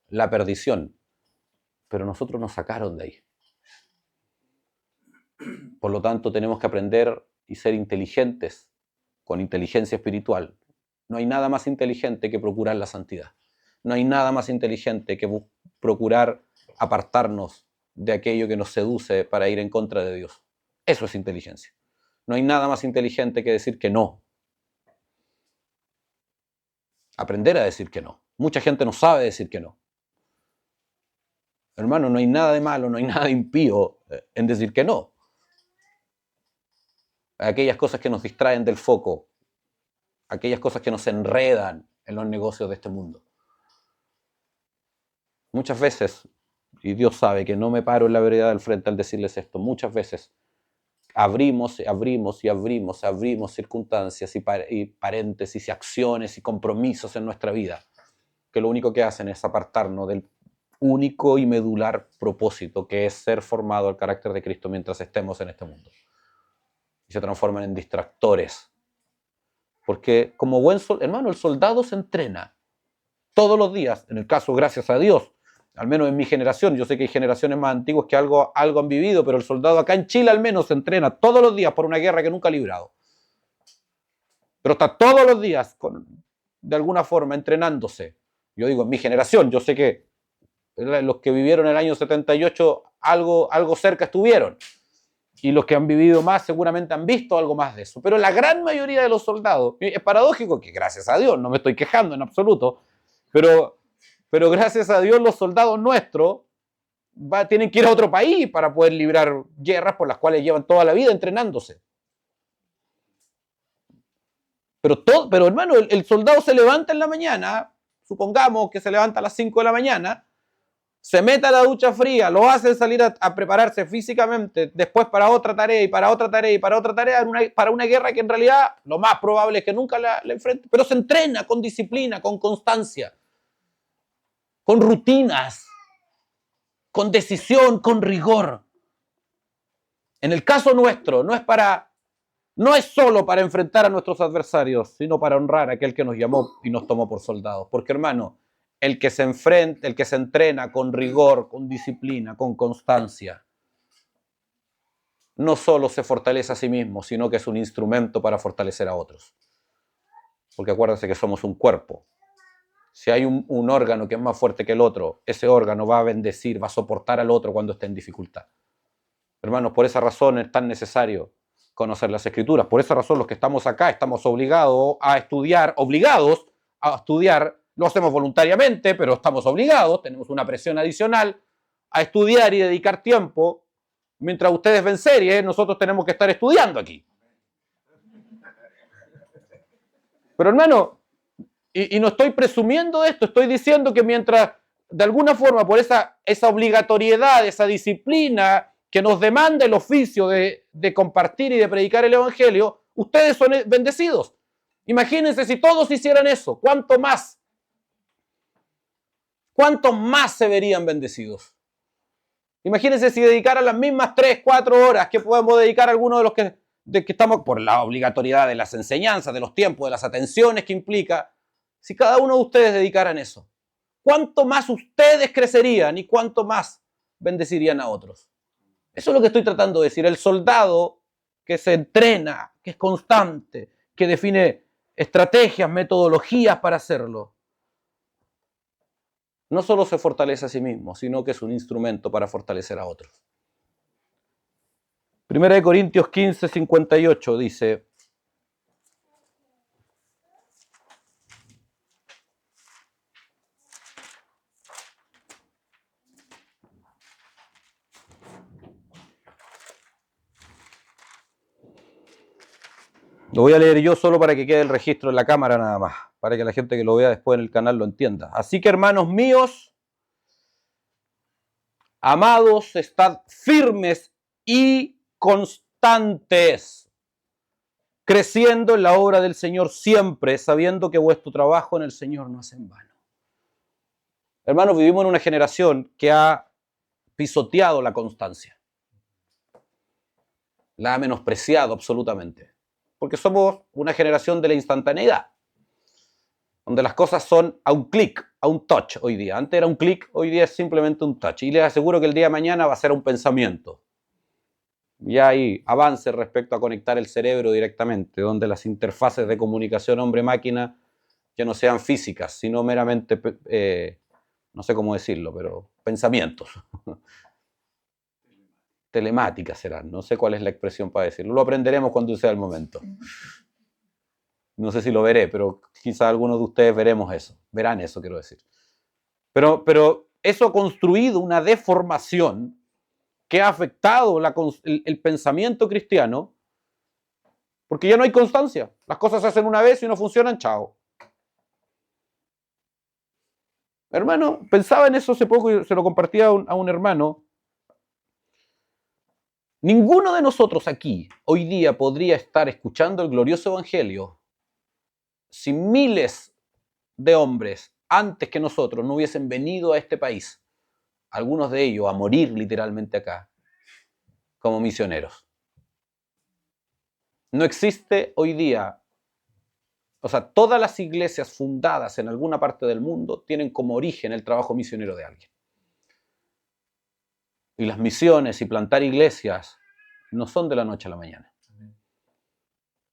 la perdición. Pero nosotros nos sacaron de ahí. Por lo tanto, tenemos que aprender y ser inteligentes con inteligencia espiritual. No hay nada más inteligente que procurar la santidad. No hay nada más inteligente que procurar apartarnos de aquello que nos seduce para ir en contra de Dios. Eso es inteligencia. No hay nada más inteligente que decir que no. Aprender a decir que no. Mucha gente no sabe decir que no. Hermano, no hay nada de malo, no hay nada de impío en decir que no. Aquellas cosas que nos distraen del foco, aquellas cosas que nos enredan en los negocios de este mundo. Muchas veces, y Dios sabe que no me paro en la vereda del frente al decirles esto, muchas veces abrimos circunstancias y paréntesis y acciones y compromisos en nuestra vida que lo único que hacen es apartarnos del único y medular propósito que es ser formado al carácter de Cristo mientras estemos en este mundo. Y se transforman en distractores. Porque como buen soldado, hermano, el soldado se entrena todos los días, en el caso, gracias a Dios, al menos en mi generación, yo sé que hay generaciones más antiguas que algo han vivido, pero el soldado acá en Chile al menos se entrena todos los días por una guerra que nunca ha librado. Pero está todos los días, de alguna forma, entrenándose. Yo digo, en mi generación, yo sé que los que vivieron el año 78 algo cerca estuvieron. Y los que han vivido más seguramente han visto algo más de eso. Pero la gran mayoría de los soldados, es paradójico que gracias a Dios, no me estoy quejando en absoluto, pero gracias a Dios los soldados nuestros tienen que ir a otro país para poder librar guerras por las cuales llevan toda la vida entrenándose. Pero hermano, el soldado se levanta en la mañana, supongamos que se levanta a las 5 de la mañana, se mete a la ducha fría, lo hace salir a prepararse físicamente, después para otra tarea y para otra tarea y para otra tarea, para una guerra que en realidad lo más probable es que nunca la enfrente, pero se entrena con disciplina, con constancia, con rutinas, con decisión, con rigor. En el caso nuestro, no es solo para enfrentar a nuestros adversarios, sino para honrar a aquel que nos llamó y nos tomó por soldados. Porque, hermano, el que se enfrenta, el que se entrena con rigor, con disciplina, con constancia, no solo se fortalece a sí mismo, sino que es un instrumento para fortalecer a otros. Porque acuérdense que somos un cuerpo. Si hay un órgano que es más fuerte que el otro, ese órgano va a bendecir, va a soportar al otro cuando esté en dificultad. Hermanos, por esa razón es tan necesario conocer las Escrituras. Por esa razón los que estamos acá estamos obligados a estudiar, lo hacemos voluntariamente, pero estamos obligados, tenemos una presión adicional a estudiar y dedicar tiempo. Mientras ustedes ven series, nosotros tenemos que estar estudiando aquí. Pero hermano, y no estoy presumiendo de esto, estoy diciendo que mientras, de alguna forma, por esa obligatoriedad, esa disciplina que nos demanda el oficio de compartir y de predicar el Evangelio, ustedes son bendecidos. Imagínense si todos hicieran eso, ¿cuántos más se verían bendecidos? Imagínense si dedicaran las mismas 3, 4 horas que podemos dedicar a algunos de los que estamos, por la obligatoriedad de las enseñanzas, de los tiempos, de las atenciones que implica, si cada uno de ustedes dedicaran eso, ¿cuánto más ustedes crecerían y cuánto más bendecirían a otros? Eso es lo que estoy tratando de decir. El soldado que se entrena, que es constante, que define estrategias, metodologías para hacerlo, no solo se fortalece a sí mismo, sino que es un instrumento para fortalecer a otros. 1 Corintios 15, 58 dice: lo voy a leer yo solo para que quede el registro en la cámara nada más, para que la gente que lo vea después en el canal lo entienda. Así que, hermanos míos, amados, estad firmes y constantes, creciendo en la obra del Señor siempre, sabiendo que vuestro trabajo en el Señor no es en vano. Hermanos, vivimos en una generación que ha pisoteado la constancia. La ha menospreciado absolutamente. Porque somos una generación de la instantaneidad, donde las cosas son a un clic, a un touch hoy día. Antes era un clic, hoy día es simplemente un touch. Y les aseguro que el día de mañana va a ser un pensamiento. Ya hay avances respecto a conectar el cerebro directamente, donde las interfaces de comunicación hombre-máquina ya no sean físicas, sino meramente, no sé cómo decirlo, pero pensamientos. Telemáticas serán, no sé cuál es la expresión para decirlo. Lo aprenderemos cuando sea el momento. No sé si lo veré, pero quizá algunos de ustedes verán eso, quiero decir. Pero eso ha construido una deformación que ha afectado el pensamiento cristiano, porque ya no hay constancia. Las cosas se hacen una vez y no funcionan, chao. Hermano, pensaba en eso hace poco y se lo compartía a un hermano. Ninguno de nosotros aquí hoy día podría estar escuchando el glorioso evangelio si miles de hombres antes que nosotros no hubiesen venido a este país, algunos de ellos a morir literalmente acá, como misioneros. No existe hoy día, o sea, todas las iglesias fundadas en alguna parte del mundo tienen como origen el trabajo misionero de alguien. Y las misiones y plantar iglesias no son de la noche a la mañana.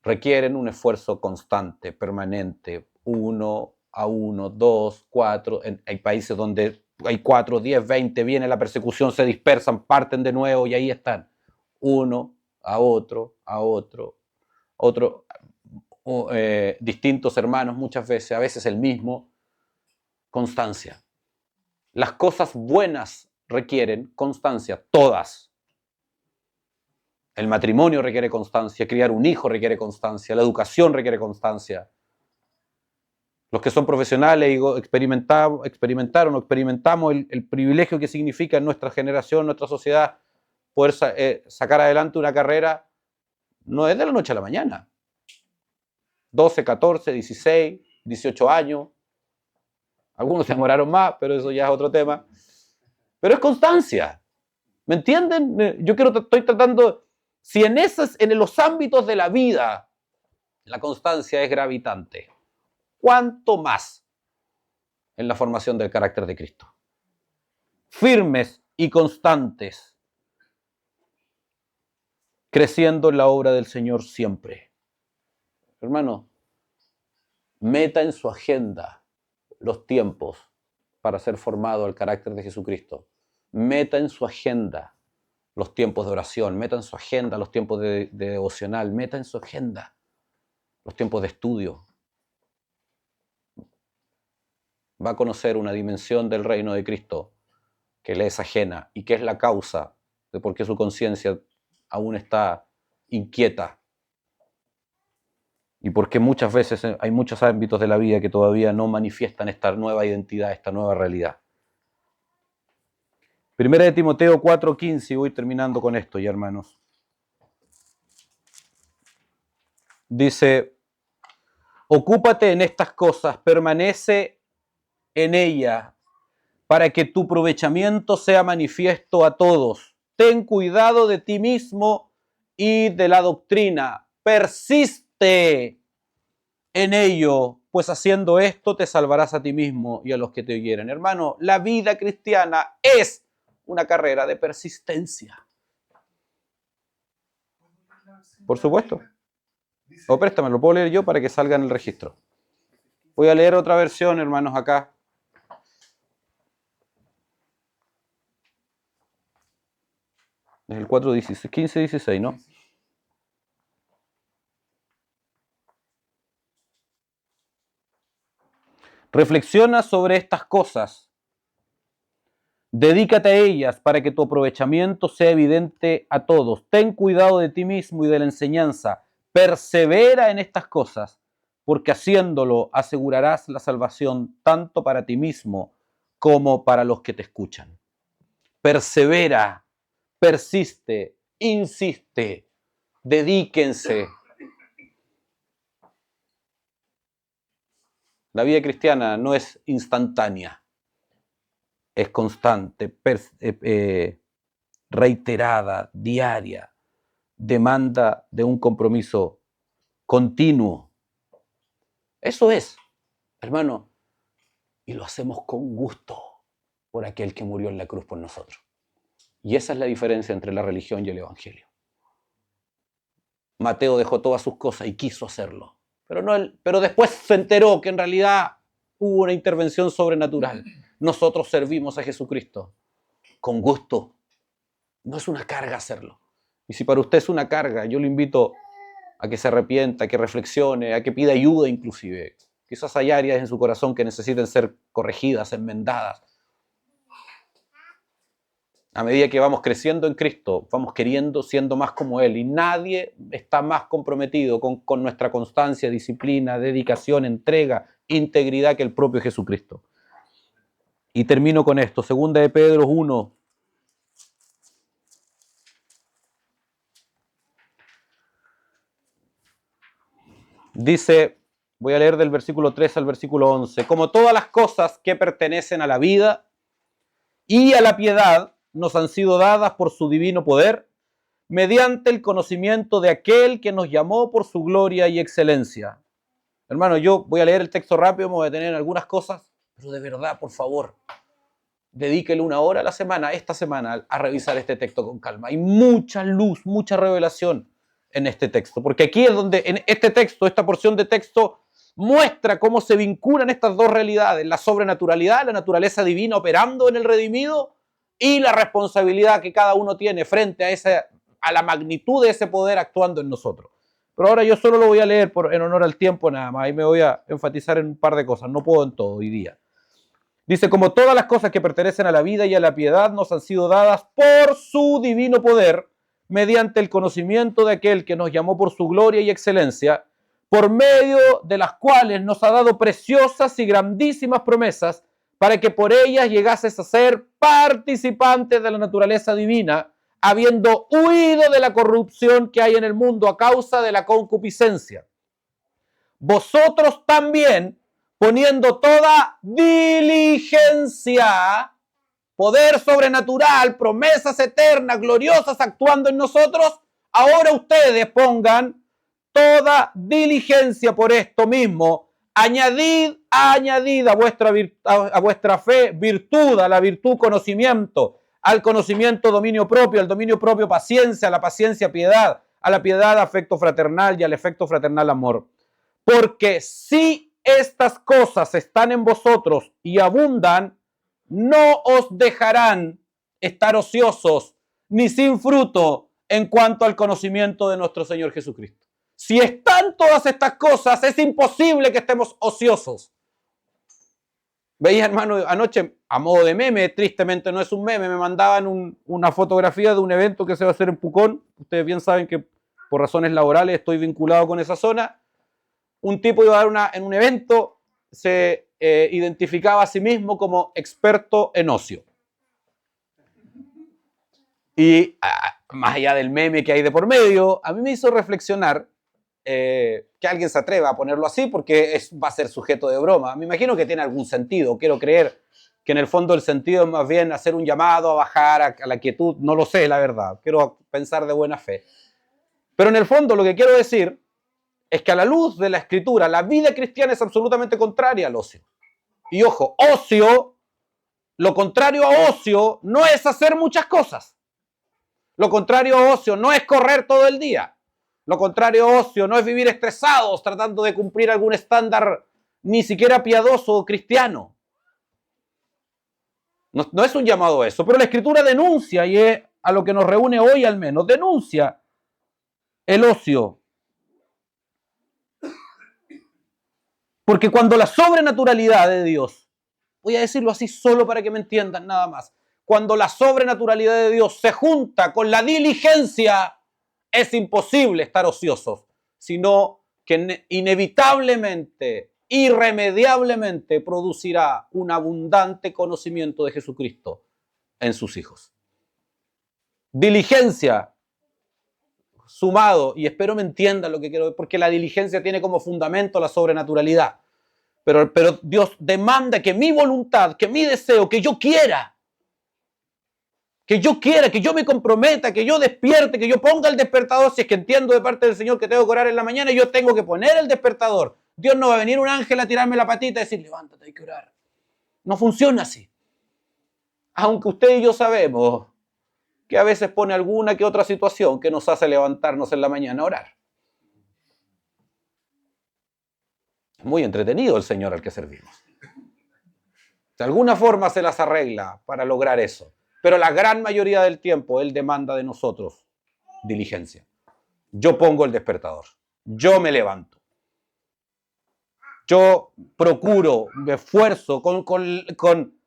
Requieren un esfuerzo constante, permanente, 1 a 1, 2, 4. Hay países donde hay 4, 10, 20, viene la persecución, se dispersan, parten de nuevo y ahí están. Uno a otro, distintos hermanos muchas veces, a veces el mismo. Constancia. Las cosas buenas requieren constancia, todas. El matrimonio requiere constancia, criar un hijo requiere constancia, la educación requiere constancia. Los que son profesionales y experimentaron o experimentamos el privilegio que significa en nuestra generación, en nuestra sociedad, poder sacar adelante una carrera, no es de la noche a la mañana. 12, 14, 16, 18 años. Algunos se demoraron más, pero eso ya es otro tema. Pero es constancia. ¿Me entienden? Estoy tratando, si en los ámbitos de la vida la constancia es gravitante, ¿cuánto más en la formación del carácter de Cristo? Firmes y constantes, creciendo en la obra del Señor siempre. Hermano, meta en su agenda los tiempos para ser formado al carácter de Jesucristo. Meta en su agenda los tiempos de oración, meta en su agenda los tiempos de devocional, meta en su agenda los tiempos de estudio. Va a conocer una dimensión del reino de Cristo que le es ajena y que es la causa de por qué su conciencia aún está inquieta y porque muchas veces hay muchos ámbitos de la vida que todavía no manifiestan esta nueva identidad, esta nueva realidad. Primera de Timoteo 4:15, y voy terminando con esto ya, hermanos. Dice, ocúpate en estas cosas, permanece en ellas, para que tu aprovechamiento sea manifiesto a todos. Ten cuidado de ti mismo y de la doctrina. Persiste en ello, pues haciendo esto te salvarás a ti mismo y a los que te oyeren. Hermano, la vida cristiana es una carrera de persistencia. Por supuesto. O préstame, lo puedo leer yo para que salga en el registro. Voy a leer otra versión, hermanos, acá. Es el 15-16, ¿no? Reflexiona sobre estas cosas. Dedícate a ellas para que tu aprovechamiento sea evidente a todos. Ten cuidado de ti mismo y de la enseñanza. Persevera en estas cosas, porque haciéndolo asegurarás la salvación tanto para ti mismo como para los que te escuchan. Persevera, persiste, insiste, dedíquense. La vida cristiana no es instantánea, es constante, reiterada, diaria, demanda de un compromiso continuo. Eso es, hermano, y lo hacemos con gusto por aquel que murió en la cruz por nosotros. Y esa es la diferencia entre la religión y el evangelio. Mateo dejó todas sus cosas y quiso hacerlo. Pero después se enteró que en realidad hubo una intervención sobrenatural. Nosotros servimos a Jesucristo con gusto. No es una carga hacerlo. Y si para usted es una carga, yo lo invito a que se arrepienta, a que reflexione, a que pida ayuda inclusive. Quizás hay áreas en su corazón que necesiten ser corregidas, enmendadas. A medida que vamos creciendo en Cristo, vamos siendo más como Él. Y nadie está más comprometido con nuestra constancia, disciplina, dedicación, entrega, integridad que el propio Jesucristo. Y termino con esto. Segunda de Pedro 1. Dice, voy a leer del versículo 3 al versículo 11. Como todas las cosas que pertenecen a la vida y a la piedad, nos han sido dadas por su divino poder, mediante el conocimiento de aquel que nos llamó por su gloria y excelencia. Hermano, yo voy a leer el texto rápido, me voy a detener en algunas cosas, pero de verdad, por favor, dedíquele una hora a la semana, esta semana, a revisar este texto con calma. Hay mucha luz, mucha revelación en este texto, porque aquí es donde, en este texto, esta porción de texto, muestra cómo se vinculan estas dos realidades, la sobrenaturalidad, la naturaleza divina operando en el redimido, y la responsabilidad que cada uno tiene frente a la magnitud de ese poder actuando en nosotros. Pero ahora yo solo lo voy a leer en honor al tiempo nada más, y me voy a enfatizar en un par de cosas, no puedo en todo hoy día. Dice, como todas las cosas que pertenecen a la vida y a la piedad nos han sido dadas por su divino poder, mediante el conocimiento de aquel que nos llamó por su gloria y excelencia, por medio de las cuales nos ha dado preciosas y grandísimas promesas, para que por ellas llegases a ser participantes de la naturaleza divina, habiendo huido de la corrupción que hay en el mundo a causa de la concupiscencia. Vosotros también, poniendo toda diligencia, poder sobrenatural, promesas eternas, gloriosas actuando en nosotros, ahora ustedes pongan toda diligencia por esto mismo. Añadid a vuestra fe virtud, a la virtud conocimiento, al conocimiento dominio propio, al dominio propio paciencia, a la paciencia piedad, a la piedad afecto fraternal y al afecto fraternal amor. Porque si estas cosas están en vosotros y abundan, no os dejarán estar ociosos ni sin fruto en cuanto al conocimiento de nuestro Señor Jesucristo. Si están todas estas cosas, es imposible que estemos ociosos. Veía, hermano, anoche, a modo de meme, tristemente no es un meme, me mandaban una fotografía de un evento que se va a hacer en Pucón. Ustedes bien saben que por razones laborales estoy vinculado con esa zona. Un tipo iba a dar en un evento, se identificaba a sí mismo como experto en ocio. Y más allá del meme que hay de por medio, a mí me hizo reflexionar que alguien se atreva a ponerlo así porque va a ser sujeto de broma. Me imagino que tiene algún sentido. Quiero creer que en el fondo el sentido es más bien hacer un llamado a bajar a la quietud. No lo sé, la verdad. Quiero pensar de buena fe. Pero en el fondo lo que quiero decir es que a la luz de la Escritura, la vida cristiana es absolutamente contraria al ocio. Y ojo, ocio, lo contrario a ocio no es hacer muchas cosas. Lo contrario a ocio no es correr todo el día. Lo contrario a ocio no es vivir estresados tratando de cumplir algún estándar ni siquiera piadoso o cristiano. No es un llamado a eso, pero la Escritura denuncia, y es a lo que nos reúne hoy al menos, denuncia el ocio. Porque cuando la sobrenaturalidad de Dios, voy a decirlo así solo para que me entiendan nada más, cuando la sobrenaturalidad de Dios se junta con la diligencia, es imposible estar ociosos, sino que inevitablemente, irremediablemente producirá un abundante conocimiento de Jesucristo en sus hijos. Diligencia sumado, y espero me entiendan lo que quiero decir, porque la diligencia tiene como fundamento la sobrenaturalidad. Pero Dios demanda que mi voluntad, que mi deseo, que yo quiera, que yo me comprometa, que yo despierte, que yo ponga el despertador. Si es que entiendo de parte del Señor que tengo que orar en la mañana, yo tengo que poner el despertador. Dios no va a venir un ángel a tirarme la patita y decir, levántate, hay que orar. No funciona así. Aunque usted y yo sabemos que a veces pone alguna que otra situación que nos hace levantarnos en la mañana a orar. Es muy entretenido el Señor al que servimos. De alguna forma se las arregla para lograr eso. Pero la gran mayoría del tiempo Él demanda de nosotros diligencia. Yo pongo el despertador. Yo me levanto. Yo procuro, me esfuerzo con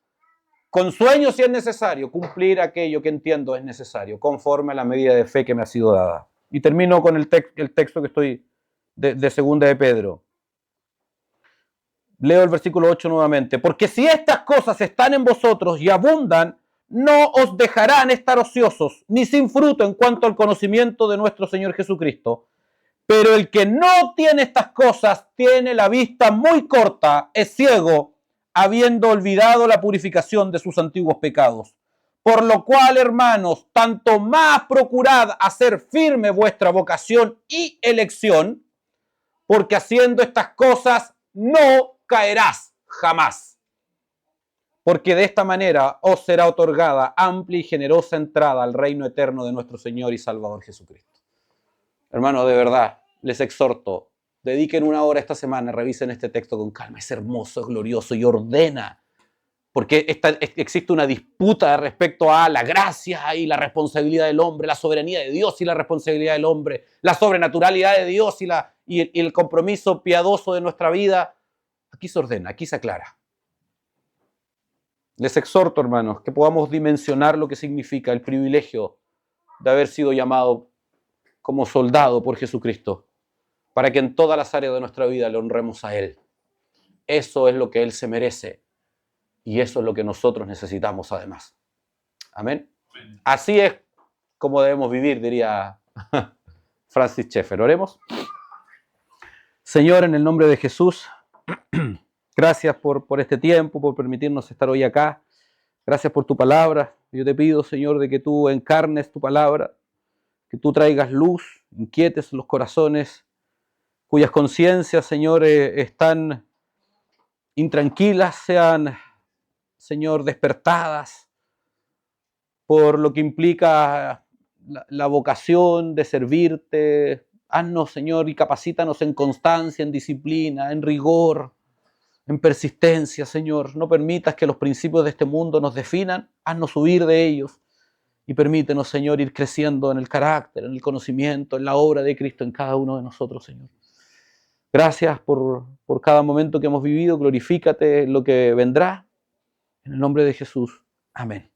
sueños si es necesario, cumplir aquello que entiendo es necesario, conforme a la medida de fe que me ha sido dada. Y termino con el texto que estoy de segunda de Pedro. Leo el versículo 8 nuevamente. Porque si estas cosas están en vosotros y abundan, no os dejarán estar ociosos, ni sin fruto en cuanto al conocimiento de nuestro Señor Jesucristo. Pero el que no tiene estas cosas tiene la vista muy corta, es ciego, habiendo olvidado la purificación de sus antiguos pecados. Por lo cual, hermanos, tanto más procurad hacer firme vuestra vocación y elección, porque haciendo estas cosas no caerás jamás. Porque de esta manera os será otorgada amplia y generosa entrada al reino eterno de nuestro Señor y Salvador Jesucristo. Hermano, de verdad, les exhorto, dediquen una hora esta semana, revisen este texto con calma. Es hermoso, es glorioso y ordena. Porque existe una disputa respecto a la gracia y la responsabilidad del hombre, la soberanía de Dios y la responsabilidad del hombre, la sobrenaturalidad de Dios y el compromiso piadoso de nuestra vida. Aquí se ordena, aquí se aclara. Les exhorto, hermanos, que podamos dimensionar lo que significa el privilegio de haber sido llamado como soldado por Jesucristo, para que en todas las áreas de nuestra vida le honremos a Él. Eso es lo que Él se merece y eso es lo que nosotros necesitamos además. Amén. Así es como debemos vivir, diría Francis Schaeffer. Oremos. Señor, en el nombre de Jesús, gracias por este tiempo, por permitirnos estar hoy acá. Gracias por tu palabra. Yo te pido, Señor, de que tú encarnes tu palabra, que tú traigas luz, inquietes los corazones cuyas conciencias, Señor, están intranquilas, sean, Señor, despertadas por lo que implica la vocación de servirte. Haznos, Señor, y capacítanos en constancia, en disciplina, en rigor, en persistencia, Señor. No permitas que los principios de este mundo nos definan, haznos huir de ellos y permítenos, Señor, ir creciendo en el carácter, en el conocimiento, en la obra de Cristo en cada uno de nosotros, Señor. Gracias por cada momento que hemos vivido. Glorifícate en lo que vendrá. En el nombre de Jesús. Amén.